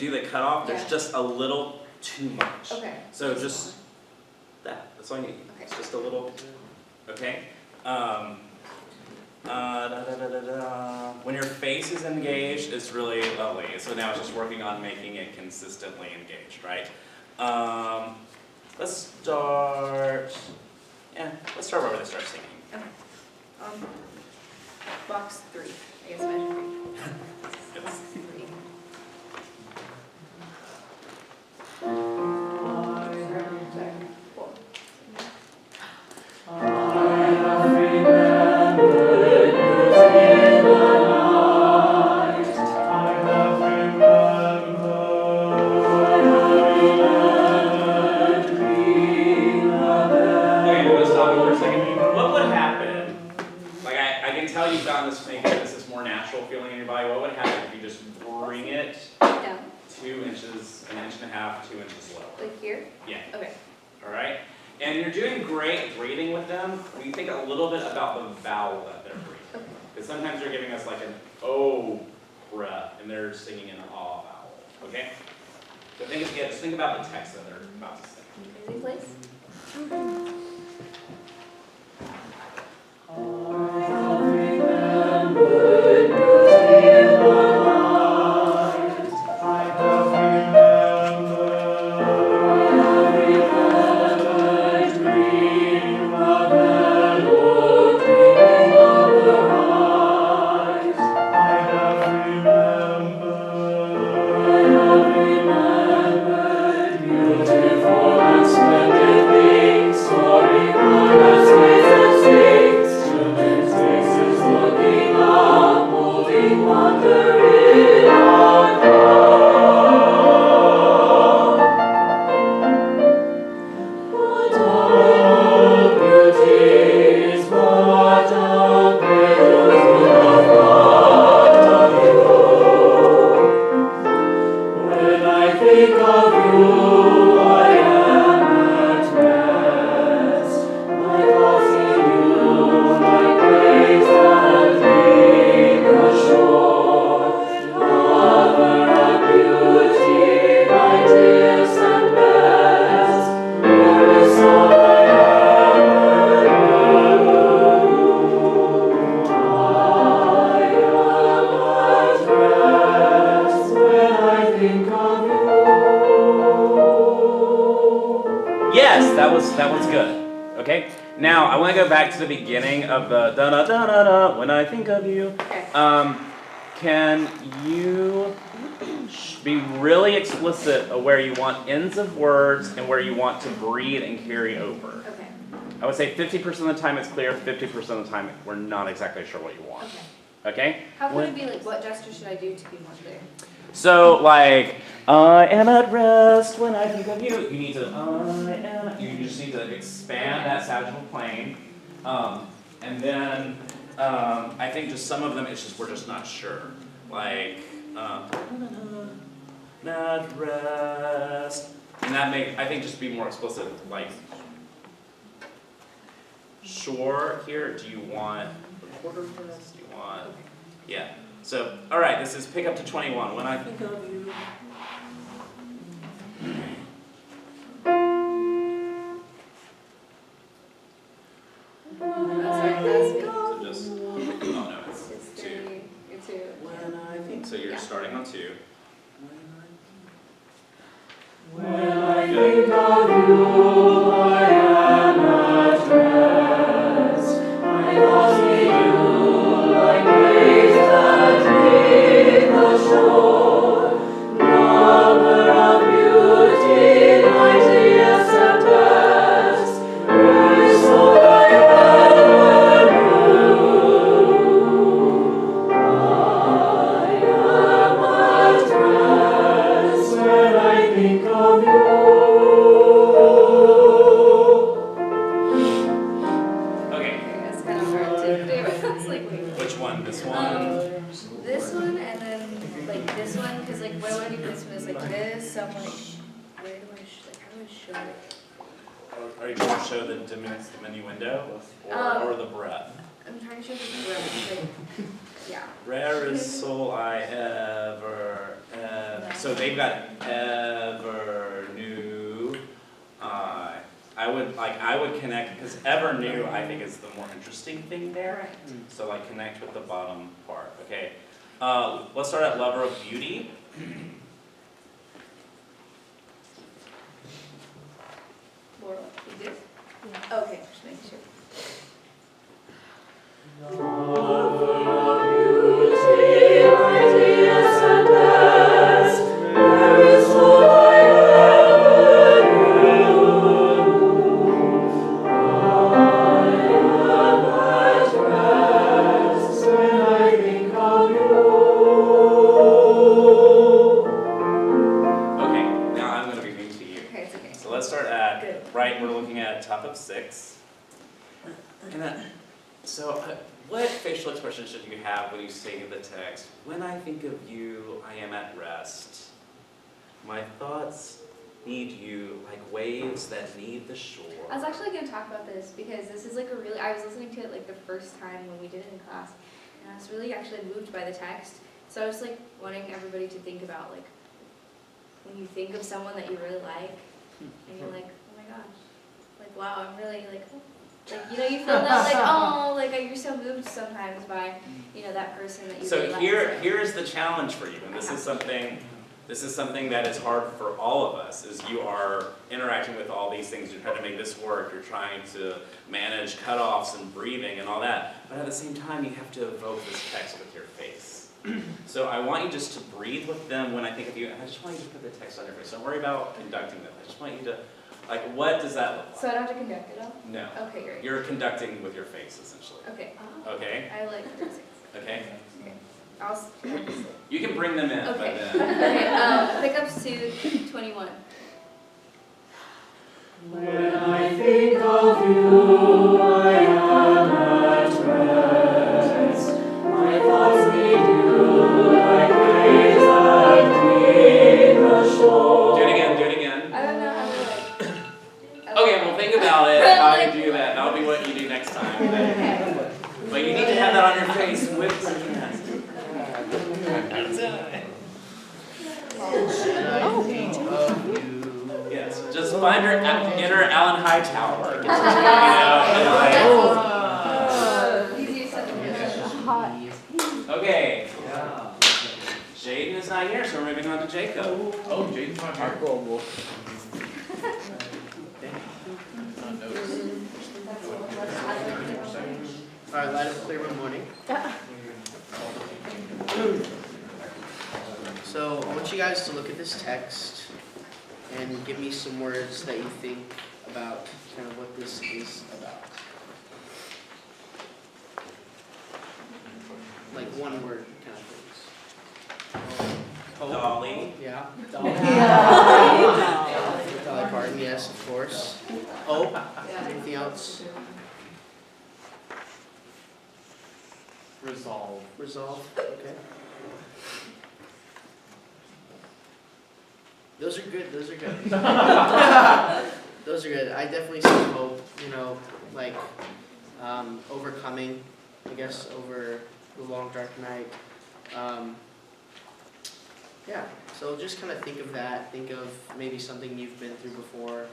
C: you do the cutoff, there's
I: Yeah.
C: just a little too much.
I: Okay.
C: So just that's all you need.
I: Okay.
C: It's just a little, okay? When your face is engaged, it's really lovely. So now it's just working on making it consistently engaged, right? Let's start wherever they start singing.
I: Okay. Box 3. I guess measure 3.
C: Yes.
I: 3.
C: Okay, let's stop it for a second. What would happen, like I can tell you've gotten this making this more natural feeling in your body. What would happen if you just bring it
I: Down.
C: 2 inches, 1.5 inches, 2 inches lower?
I: Like here?
C: Yeah.
I: Okay.
C: All right? And you're doing great breathing with them. We think a little bit about the vowel that they're breathing. Because sometimes they're giving us like an O breath, and they're singing an ah vowel. Okay? So just think about the text that they're about to sing.
I: Crazy place?
C: Yes, that was good. Okay? Now I want to go back to the beginning of the da da da da da when I think of you. Can you be really explicit of where you want ends of words and where you want to breathe and carry over?
I: Okay.
C: I would say 50% of the time it's clear, 50% of the time we're not exactly sure what you want.
I: Okay.
C: Okay?
I: How can it be like, what gesture should I do to be more clear?
C: So like, I am at rest when I think of you. You need to, you just need to expand that sagittal plane. And then, I think just some of them, it's just, we're just not sure. Like, at rest. And that I think just be more explicit, like, sure here, do you want a quarter rest? Do you want, yeah. So, all right, this is pick up to 21. When I think of you. So just, oh no, it's 2.
I: It's 2.
C: When I think, so you're starting on 2.
D: When I think of you, I am at rest. My thoughts see you like waves that leave the shore. Lover of beauty, mightiest and best, whose soul I ever knew. I am at rest when I think of you.
C: Okay,
I: It's kind of hard to do. It's like, wait.
C: which one? This one?
I: This one and then like this one, because like what I want to do for this one is like this, so I'm like, where do I, how do I show it?
C: Are you trying to show the diminuendo or the breath?
I: I'm trying to show the breath, like, yeah.
C: Rarest soul I ever So they've got ever new. I would connect, because ever new I think is the more interesting thing there.
A: Right.
C: So like connect with the bottom part. Okay. Let's start at lover of beauty.
I: Laurel, you good? Yeah. Okay, just making sure.
C: We're looking at top of 6. And what facial expression should you have when you say the text, when I think of you, I am at rest. My thoughts need you like waves that need the shore.
I: I was actually going to talk about this because this is like I was listening to it like the first time when we did it in class, and I was really actually moved by the text. So I was like wanting everybody to think about like when you think of someone that you really like, and you're like, oh my gosh, like wow, I'm really like, oh. Like, you know, you feel that like, oh, like you're so moved sometimes by, you know, that person that you really like.
C: So here's the challenge for you, and this is something that is hard for all of us, is you are interacting with all these things, you're trying to make this work, you're trying to manage cutoffs and breathing and all that, but at the same time you have to evoke this text with your face. So I want you just to breathe with them when I think of you, and I just want you to put the text on your face. Don't worry about conducting them, I just want you to, like, what does that look like?
I: So I don't have to conduct it all?
C: No.
I: Okay, great.
C: You're conducting with your face, essentially.
I: Okay.
C: Okay?
I: I like conducting.
C: Okay?
I: I'll
C: You can bring them in by
I: okay.
C: then.
I: Okay, pickups to 21.
D: When I think of you, I am at rest. My thoughts need you like waves that need the shore.
C: Do it again.
I: I don't know how to
C: Okay, well think about it, how you do that. That'll be what you do next time. But you need to have that on your face with the hands. Yes, just find your inner Alan Hightower. Okay. Jaden is not here, so we're moving on to Jacob.
D: Oh, Jaden's not here.
H: Alright, light up clear room morning. So I want you guys to look at this text and give me some words that you think about kind of what this is about. Like one word kind of things. Hope.
C: Dolly.
H: Yeah. Dolly. Dolly Parton, yes, of course. Hope. Anything else?
F: Resolve.
H: Resolve, okay. Those are good, those are good. Those are good. I definitely see hope, you know, like overcoming, I guess, over the long dark night. Yeah, so just kind of think of that. Think of maybe something you've been through before,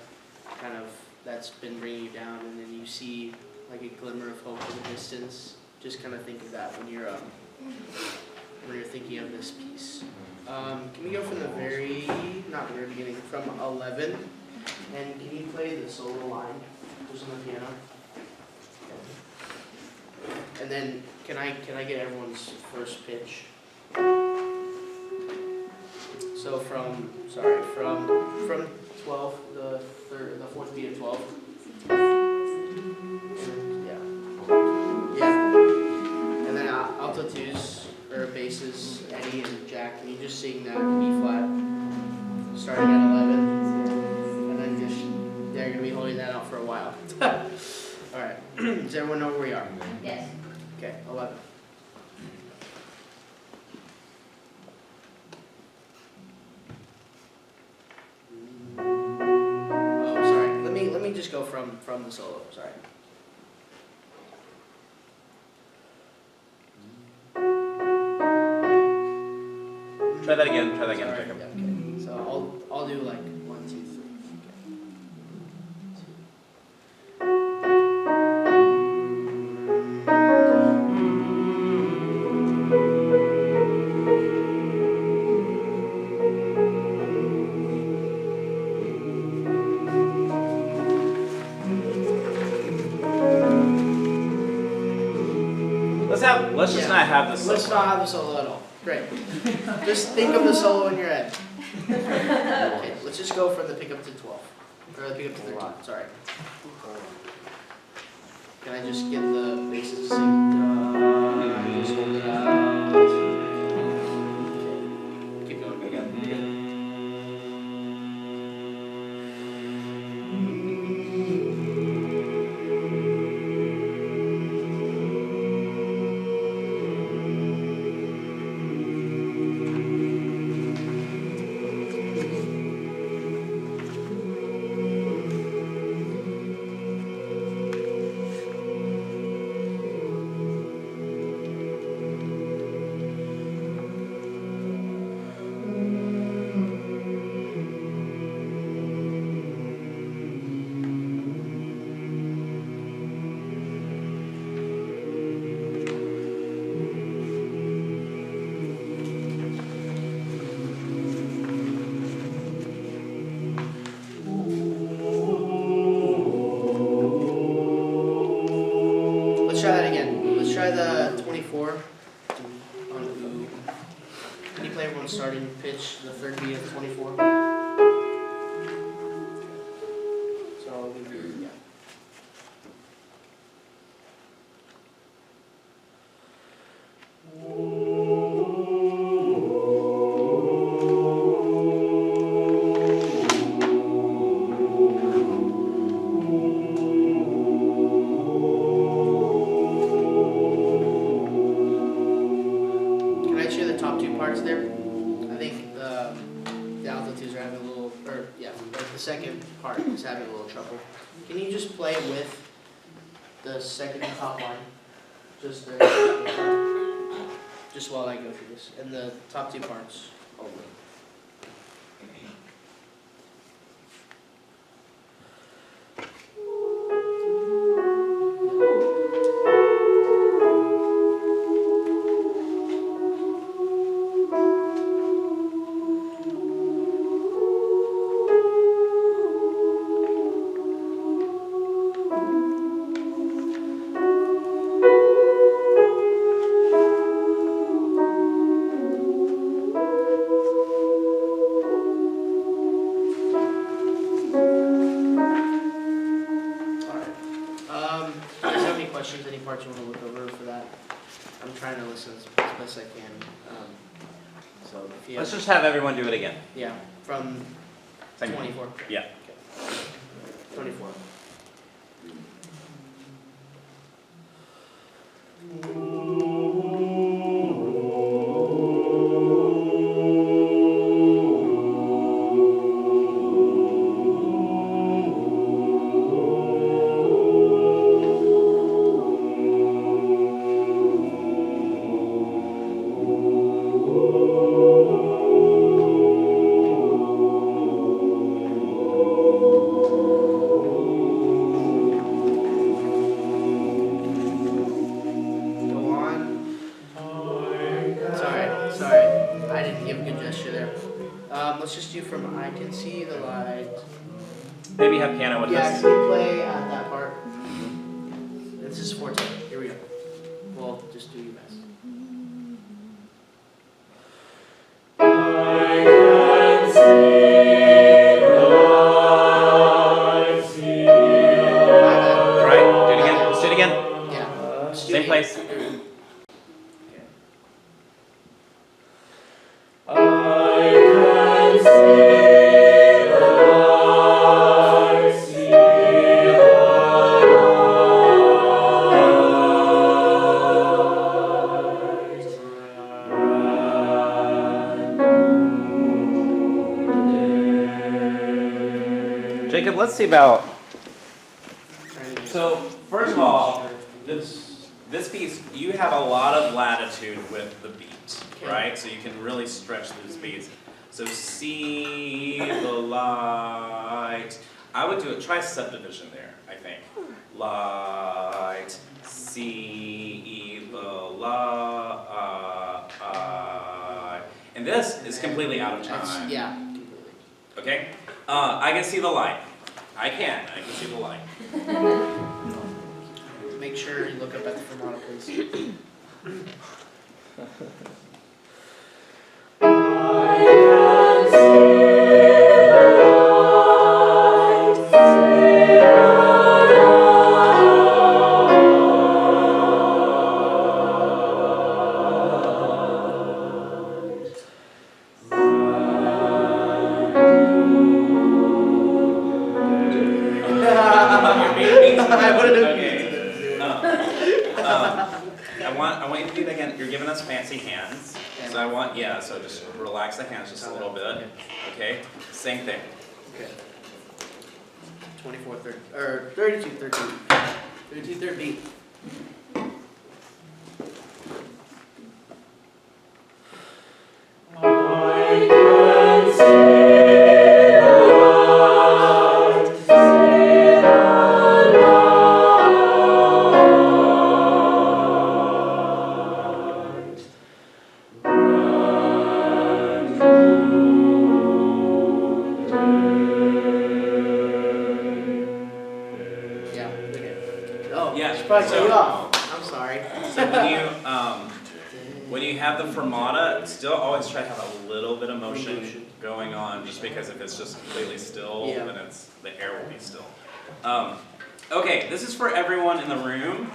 H: kind of that's been bringing you down, and then you see like a glimmer of hope in the distance. Just kind of think of that when you're thinking of this piece. Can we go from the not the very beginning, from 11, and can you play the solo line just on the piano? And then can I get everyone's first pitch? So from 12, the fourth beat of 12. Yeah. And then alto twos or basses, Eddy and Jack. Can you just sing that B flat, starting at 11, and then they're gonna be holding that out for a while. All right. Does everyone know where we are?
I: Yes.
H: Okay, 11. Oh, sorry. Let me just go from the solo. Sorry.
C: Try that again,
H: Sorry,
C: Jacob.
H: yeah, okay. So I'll do like 1, 2, 3.
C: Let's just not have this.
H: Let's not have the solo at all. Great. Just think of the solo in your head. Okay, let's just go from the pickup to 12. Or the pickup to 13, sorry. Can I just get the basses to sing? Just hold it out. Okay. Keep going again. Let's try that again. Let's try the 24 on ooh. Can you play everyone's starting pitch, the third beat of 24? So I'll give you, yeah. Can I share the top two parts there? I think the altitudes are having a little, or yeah, like the second part is having a little trouble. Can you just play with the second top line? Just there. Just while I go through this. And the top two parts only. Questions, any parts you want to look over for that? I'm trying to listen as best I can. So if you
C: Let's just have everyone do it again.
H: yeah, from
C: Same.
H: 24.
C: Yeah.
H: Okay. 24. Let's just do from I can see the light.
C: Maybe have piano with
H: Yeah,
C: us.
H: can we play that part? This is 14. Here we go. Well, just do your best.
C: Right, do it again. Let's do it again.
H: Yeah.
C: Same place. Jacob, let's see about. So first of all, this this piece, you have a lot of latitude with the beat, right? So you can really stretch those beats. So see the light. I would do it, try subdivision there, I think. Light, see the light. And this is completely out of time.
H: Yeah.
C: Okay? I can see the light. I can see the light.
H: Make sure you look up at the fermata, please.
C: I want you to do that again. You're giving us fancy hands. So I want, so just relax the hands just a little bit. Okay? Same thing.
H: Okay. 24, 30, or 32, 13. 32, 3rd beat. I'm sorry.
C: So when you have the fermata, still always try to have a little bit of motion going on, just because if it's just completely still, then the air will be still. Okay, this is for everyone in the room.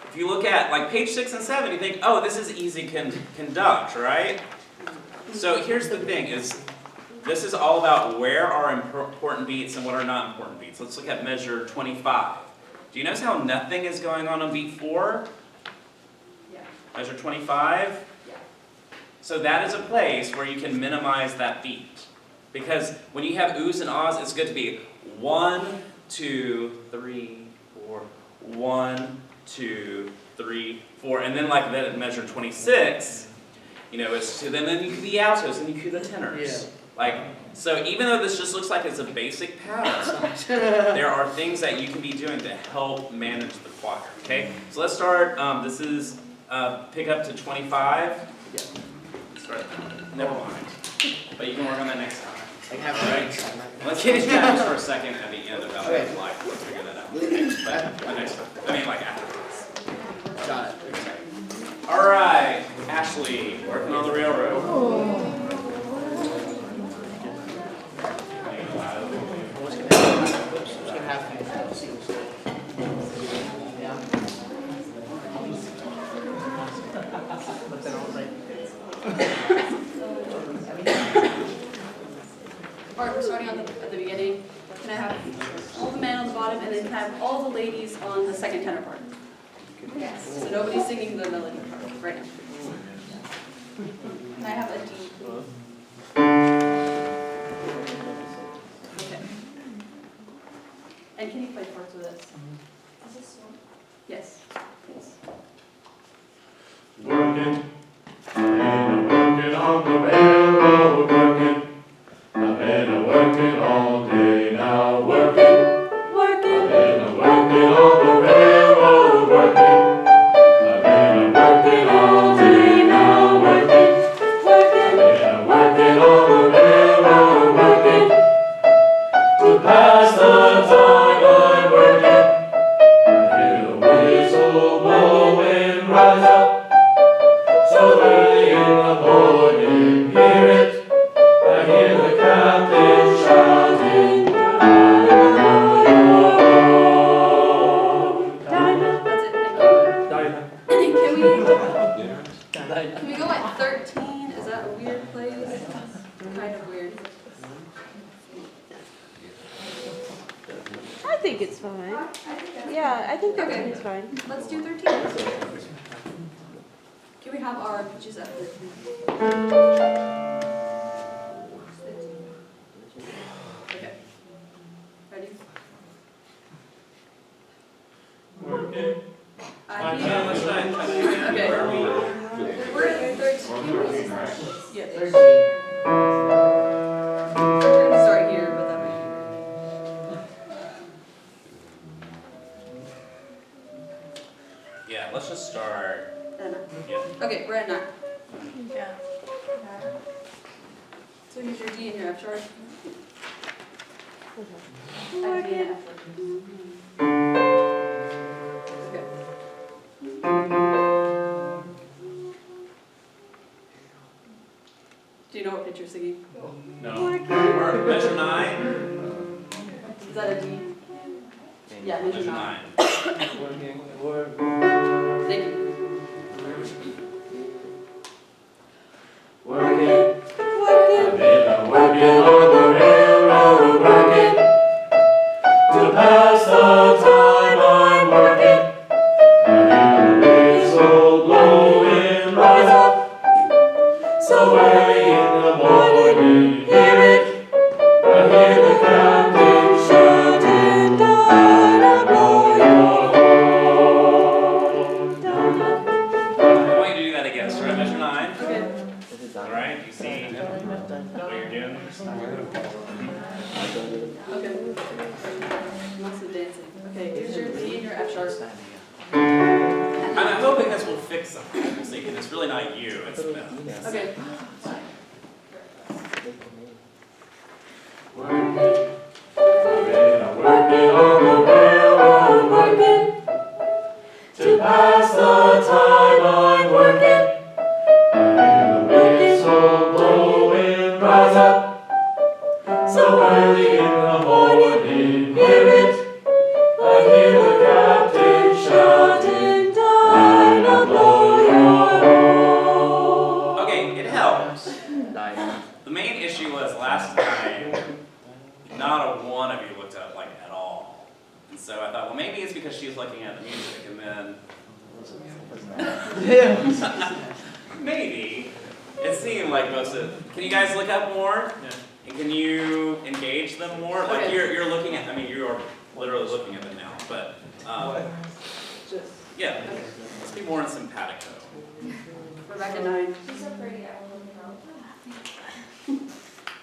C: If you look at like page 6 and 7, you think, oh, this is easy conduct, right? So here's the thing: this is all about where are important beats and what are not important beats. Let's look at measure 25. Do you notice how nothing is going on beat 4?
A: Yeah.
C: Measure 25?
A: Yeah.
C: So that is a place where you can minimize that beat. Because when you have oohs and ahs, it's good to be 1, 2, 3, 4, 1, 2, 3, 4, and then like that at measure 26, it's then you do the altos and you do the tenors.
H: Yeah.
C: So even though this just looks like it's a basic pattern, there are things that you can be doing to help manage the choir, okay? So let's start, this is pick up to 25.
H: Yeah.
C: Start, never mind. But you can work on that next time.
H: I have
C: Right? Let's finish that just for a second at the end about
H: Okay.
C: life. Let's figure that out. But the next time. After this.
H: Got it.
C: All right, Ashley, working on the railroad.
J: Alright, we're starting at the beginning. Can I have all the men on the bottom and then can I have all the ladies on the second tenor part?
I: Yes.
J: So nobody's singing the melody part right now.
I: Can I have a D?
J: Okay. And can you play parts with us?
I: Is this one?
J: Yes, please.
D: Working, and working on the railroad, working. I've been working all day now, working. I've been working on the railroad, working. I've been working all day now, working. I've been working on the railroad, working. To pass the time I'm working. I hear the whistle blowing, rise up. So early in the morning, hear it. I hear the captain shouting,
J: Dinah. That's it, thank you. Can we go at 13? Is that a weird place? Kind of weird.
B: I think it's fine. Yeah, I think 13 is fine.
J: Let's do 13. Can we have our pitches at 13? Okay. Ready?
D: working.
J: I 13. We're gonna start here, but that might
C: Yeah, let's just start.
J: be good.
C: Yeah.
J: Okay, we're at 9.
G: Yeah.
J: So use your D and your F sharp.
G: Working.
J: Okay. Do you know what pitch you're singing?
D: No.
C: Measure 9.
J: Is that a D? Yeah, measure
C: Measure
J: 9.
C: 9.
J: Thank you.
D: Working. I've been working on the railroad, working. To pass the time I'm working. I hear the whistle blowing, rise up. So early in the morning, hear it. I hear the captain shouting, "Dinah, blow your horn."
C: I want you to do that again. Start at measure 9.
J: Okay.
C: Alright, you see what you're doing?
J: Okay. Lots of dancing. Okay, here's your D and your F sharp.
C: I'm hoping this will fix something. We'll see, because it's really not you, it's them.
J: Okay.
D: Working. I've been working on the railroad, working. To pass the time I'm working. I hear the whistle blowing, rise up. So early in the morning, hear it. I hear the captain shouting, "Dinah, blow your horn."
C: Okay, it helps. The main issue was last time, not a one of you looked up like at all. And so I thought, well, maybe it's because she was looking at the music, and then maybe it seemed like most of. Can you guys look up more?
F: Yeah.
C: And can you engage them more? Like
J: Okay.
C: you're looking at. I mean, you are literally looking at them now, but
J: Just.
C: yeah, let's be more in simpatico.
J: We're back at 9.
I: She's so pretty, I will help.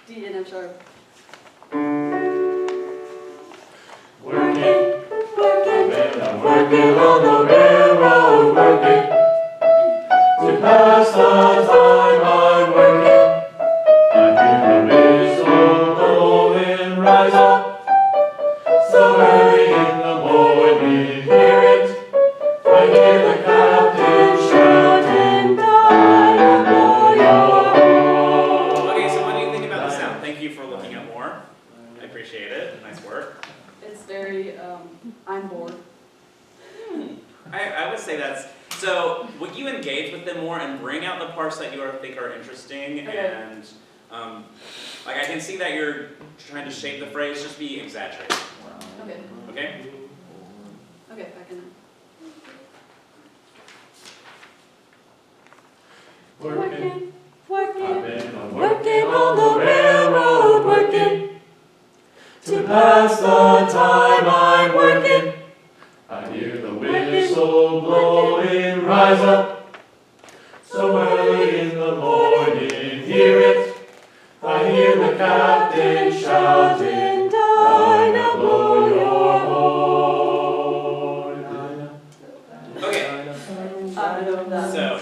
J: D and F sharp.
D: Working. I've been working on the railroad, working. To pass the time I'm working. I hear the whistle blowing, rise up. So early in the morning, hear it. I hear the captain shouting, "Dinah, blow your horn."
C: Okay, so what do you think about the sound? Thank you for looking at more. I appreciate it. Nice work.
J: It's very, I'm bored.
C: I would say that's, so would you engage with them more and bring out the parts that you think are interesting
J: Okay.
C: and, like I can see that you're trying to shape the phrase, just be exaggerated,
J: Okay.
C: okay?
J: Okay, back in 9.
D: Working. I've been working on the railroad, working. To pass the time I'm working. I hear the whistle blowing, rise up. So early in the morning, hear it. I hear the captain shouting, "Dinah, blow your horn."
C: Okay,
J: I know that.
C: so,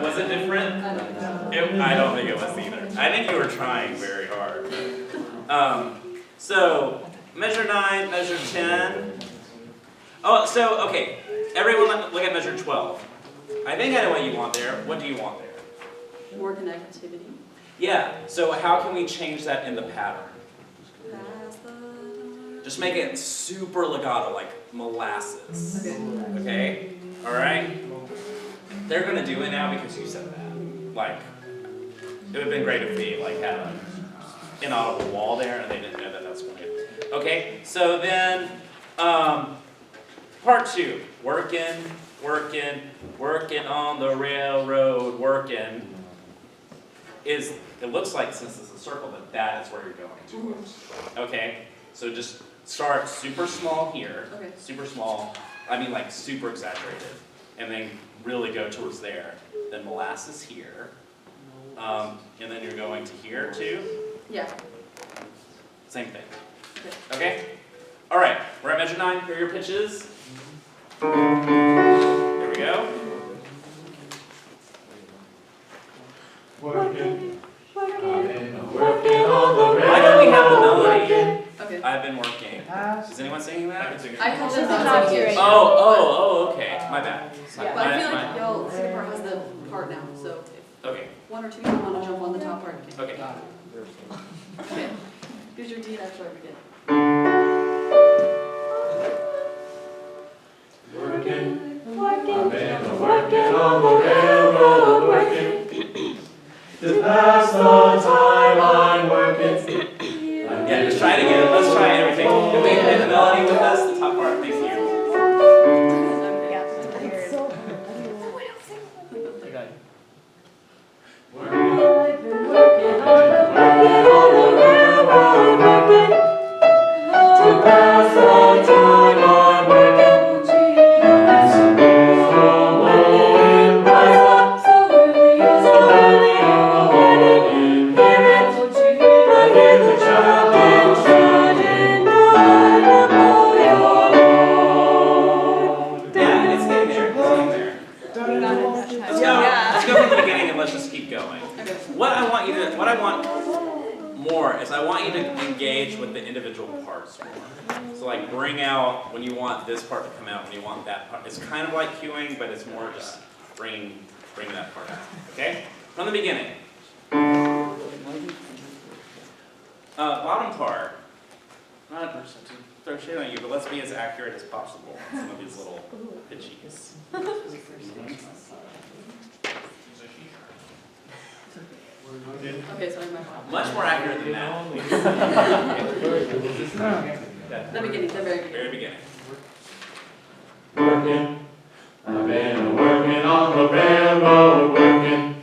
C: was it different? I don't think it was either. I think you were trying very hard. So, measure 9, measure 10. Oh, so, okay, everyone look at measure 12. I think I know what you want there. What do you want there?
J: More connectivity.
C: Yeah, so how can we change that in the pattern? Just make it super legato, like molasses.
J: Okay.
C: Okay? Alright? They're gonna do it now because you said that. Like, it would have been great if we like had an inaudible wall there and they didn't know that that's going to. Okay, so then part 2. Working on the railroad, working. It looks like, since it's a circle, that is where you're going towards. Okay, so just start super small here,
J: Okay.
C: super small, I mean like super exaggerated, and then really go towards there. Then molasses here, And then you're going to here too.
J: Yeah.
C: Same thing. Okay? All right, we're at measure 9. Here are your pitches. There we go.
D: Working, I've been working on the
C: Why don't we have the melody?
J: Okay.
C: I've been working. Is anyone singing that?
J: I have
B: This is
J: this
B: not here right now.
C: Oh, okay. My bad.
J: But I feel like y'all, second part has the part now, so if
C: Okay,
J: one or two of you want to jump on the top part, you can.
C: okay.
J: Okay. Here's your D and F sharp again.
D: working, I've been working on the railroad, working. To pass the time I'm working.
C: Yeah, just try it again. Let's try everything. Can we play the melody with us? The top part, thank you. Let's go from the beginning and let's just keep going. What I want more is I want you to engage with the individual parts more. So like bring out when you want this part to come out, when you want that part. It's kind of like cueing, but it's more just bring that part out. Okay? From the beginning. Bottom part. Not to throw shade on you, but let's be as accurate as possible on some of these little pitchies.
J: Okay, sorry, my fault.
C: Much more accurate than that.
J: The beginning, the very beginning.
C: Very beginning.
D: Working, I've been working on the railroad, working.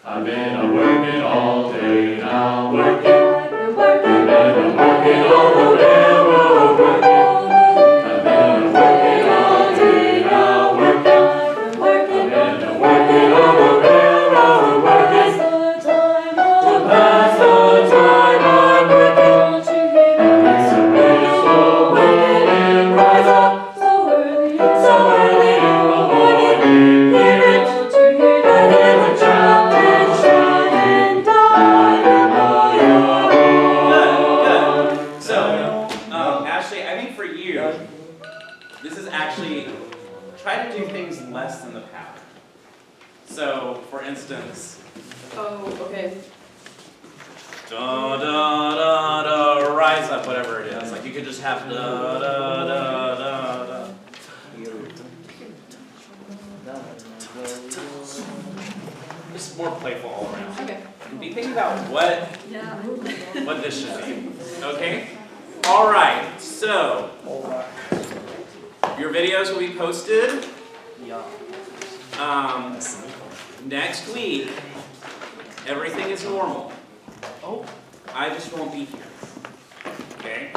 D: I've been working all day now, working. I've been working on the railroad, working. I've been working all day now, working. I've been working on the railroad, working. To pass the time I'm working. It's a whistle working and rise up. So early in the morning, hear it. I hear the trumpet shining dynamo.
C: Good. So, Ashley, I think for you, this is actually try to do things less than the pattern. So, for instance,
J: Oh, okay.
C: da da da da, rise up, whatever it is. Like you could just have da da da da da. Just more playful all around.
J: Okay.
C: Be thinking about what
J: Yeah.
C: this should be. Okay? All right. So your videos will be posted. Next week, everything is normal. I just won't be here. Okay?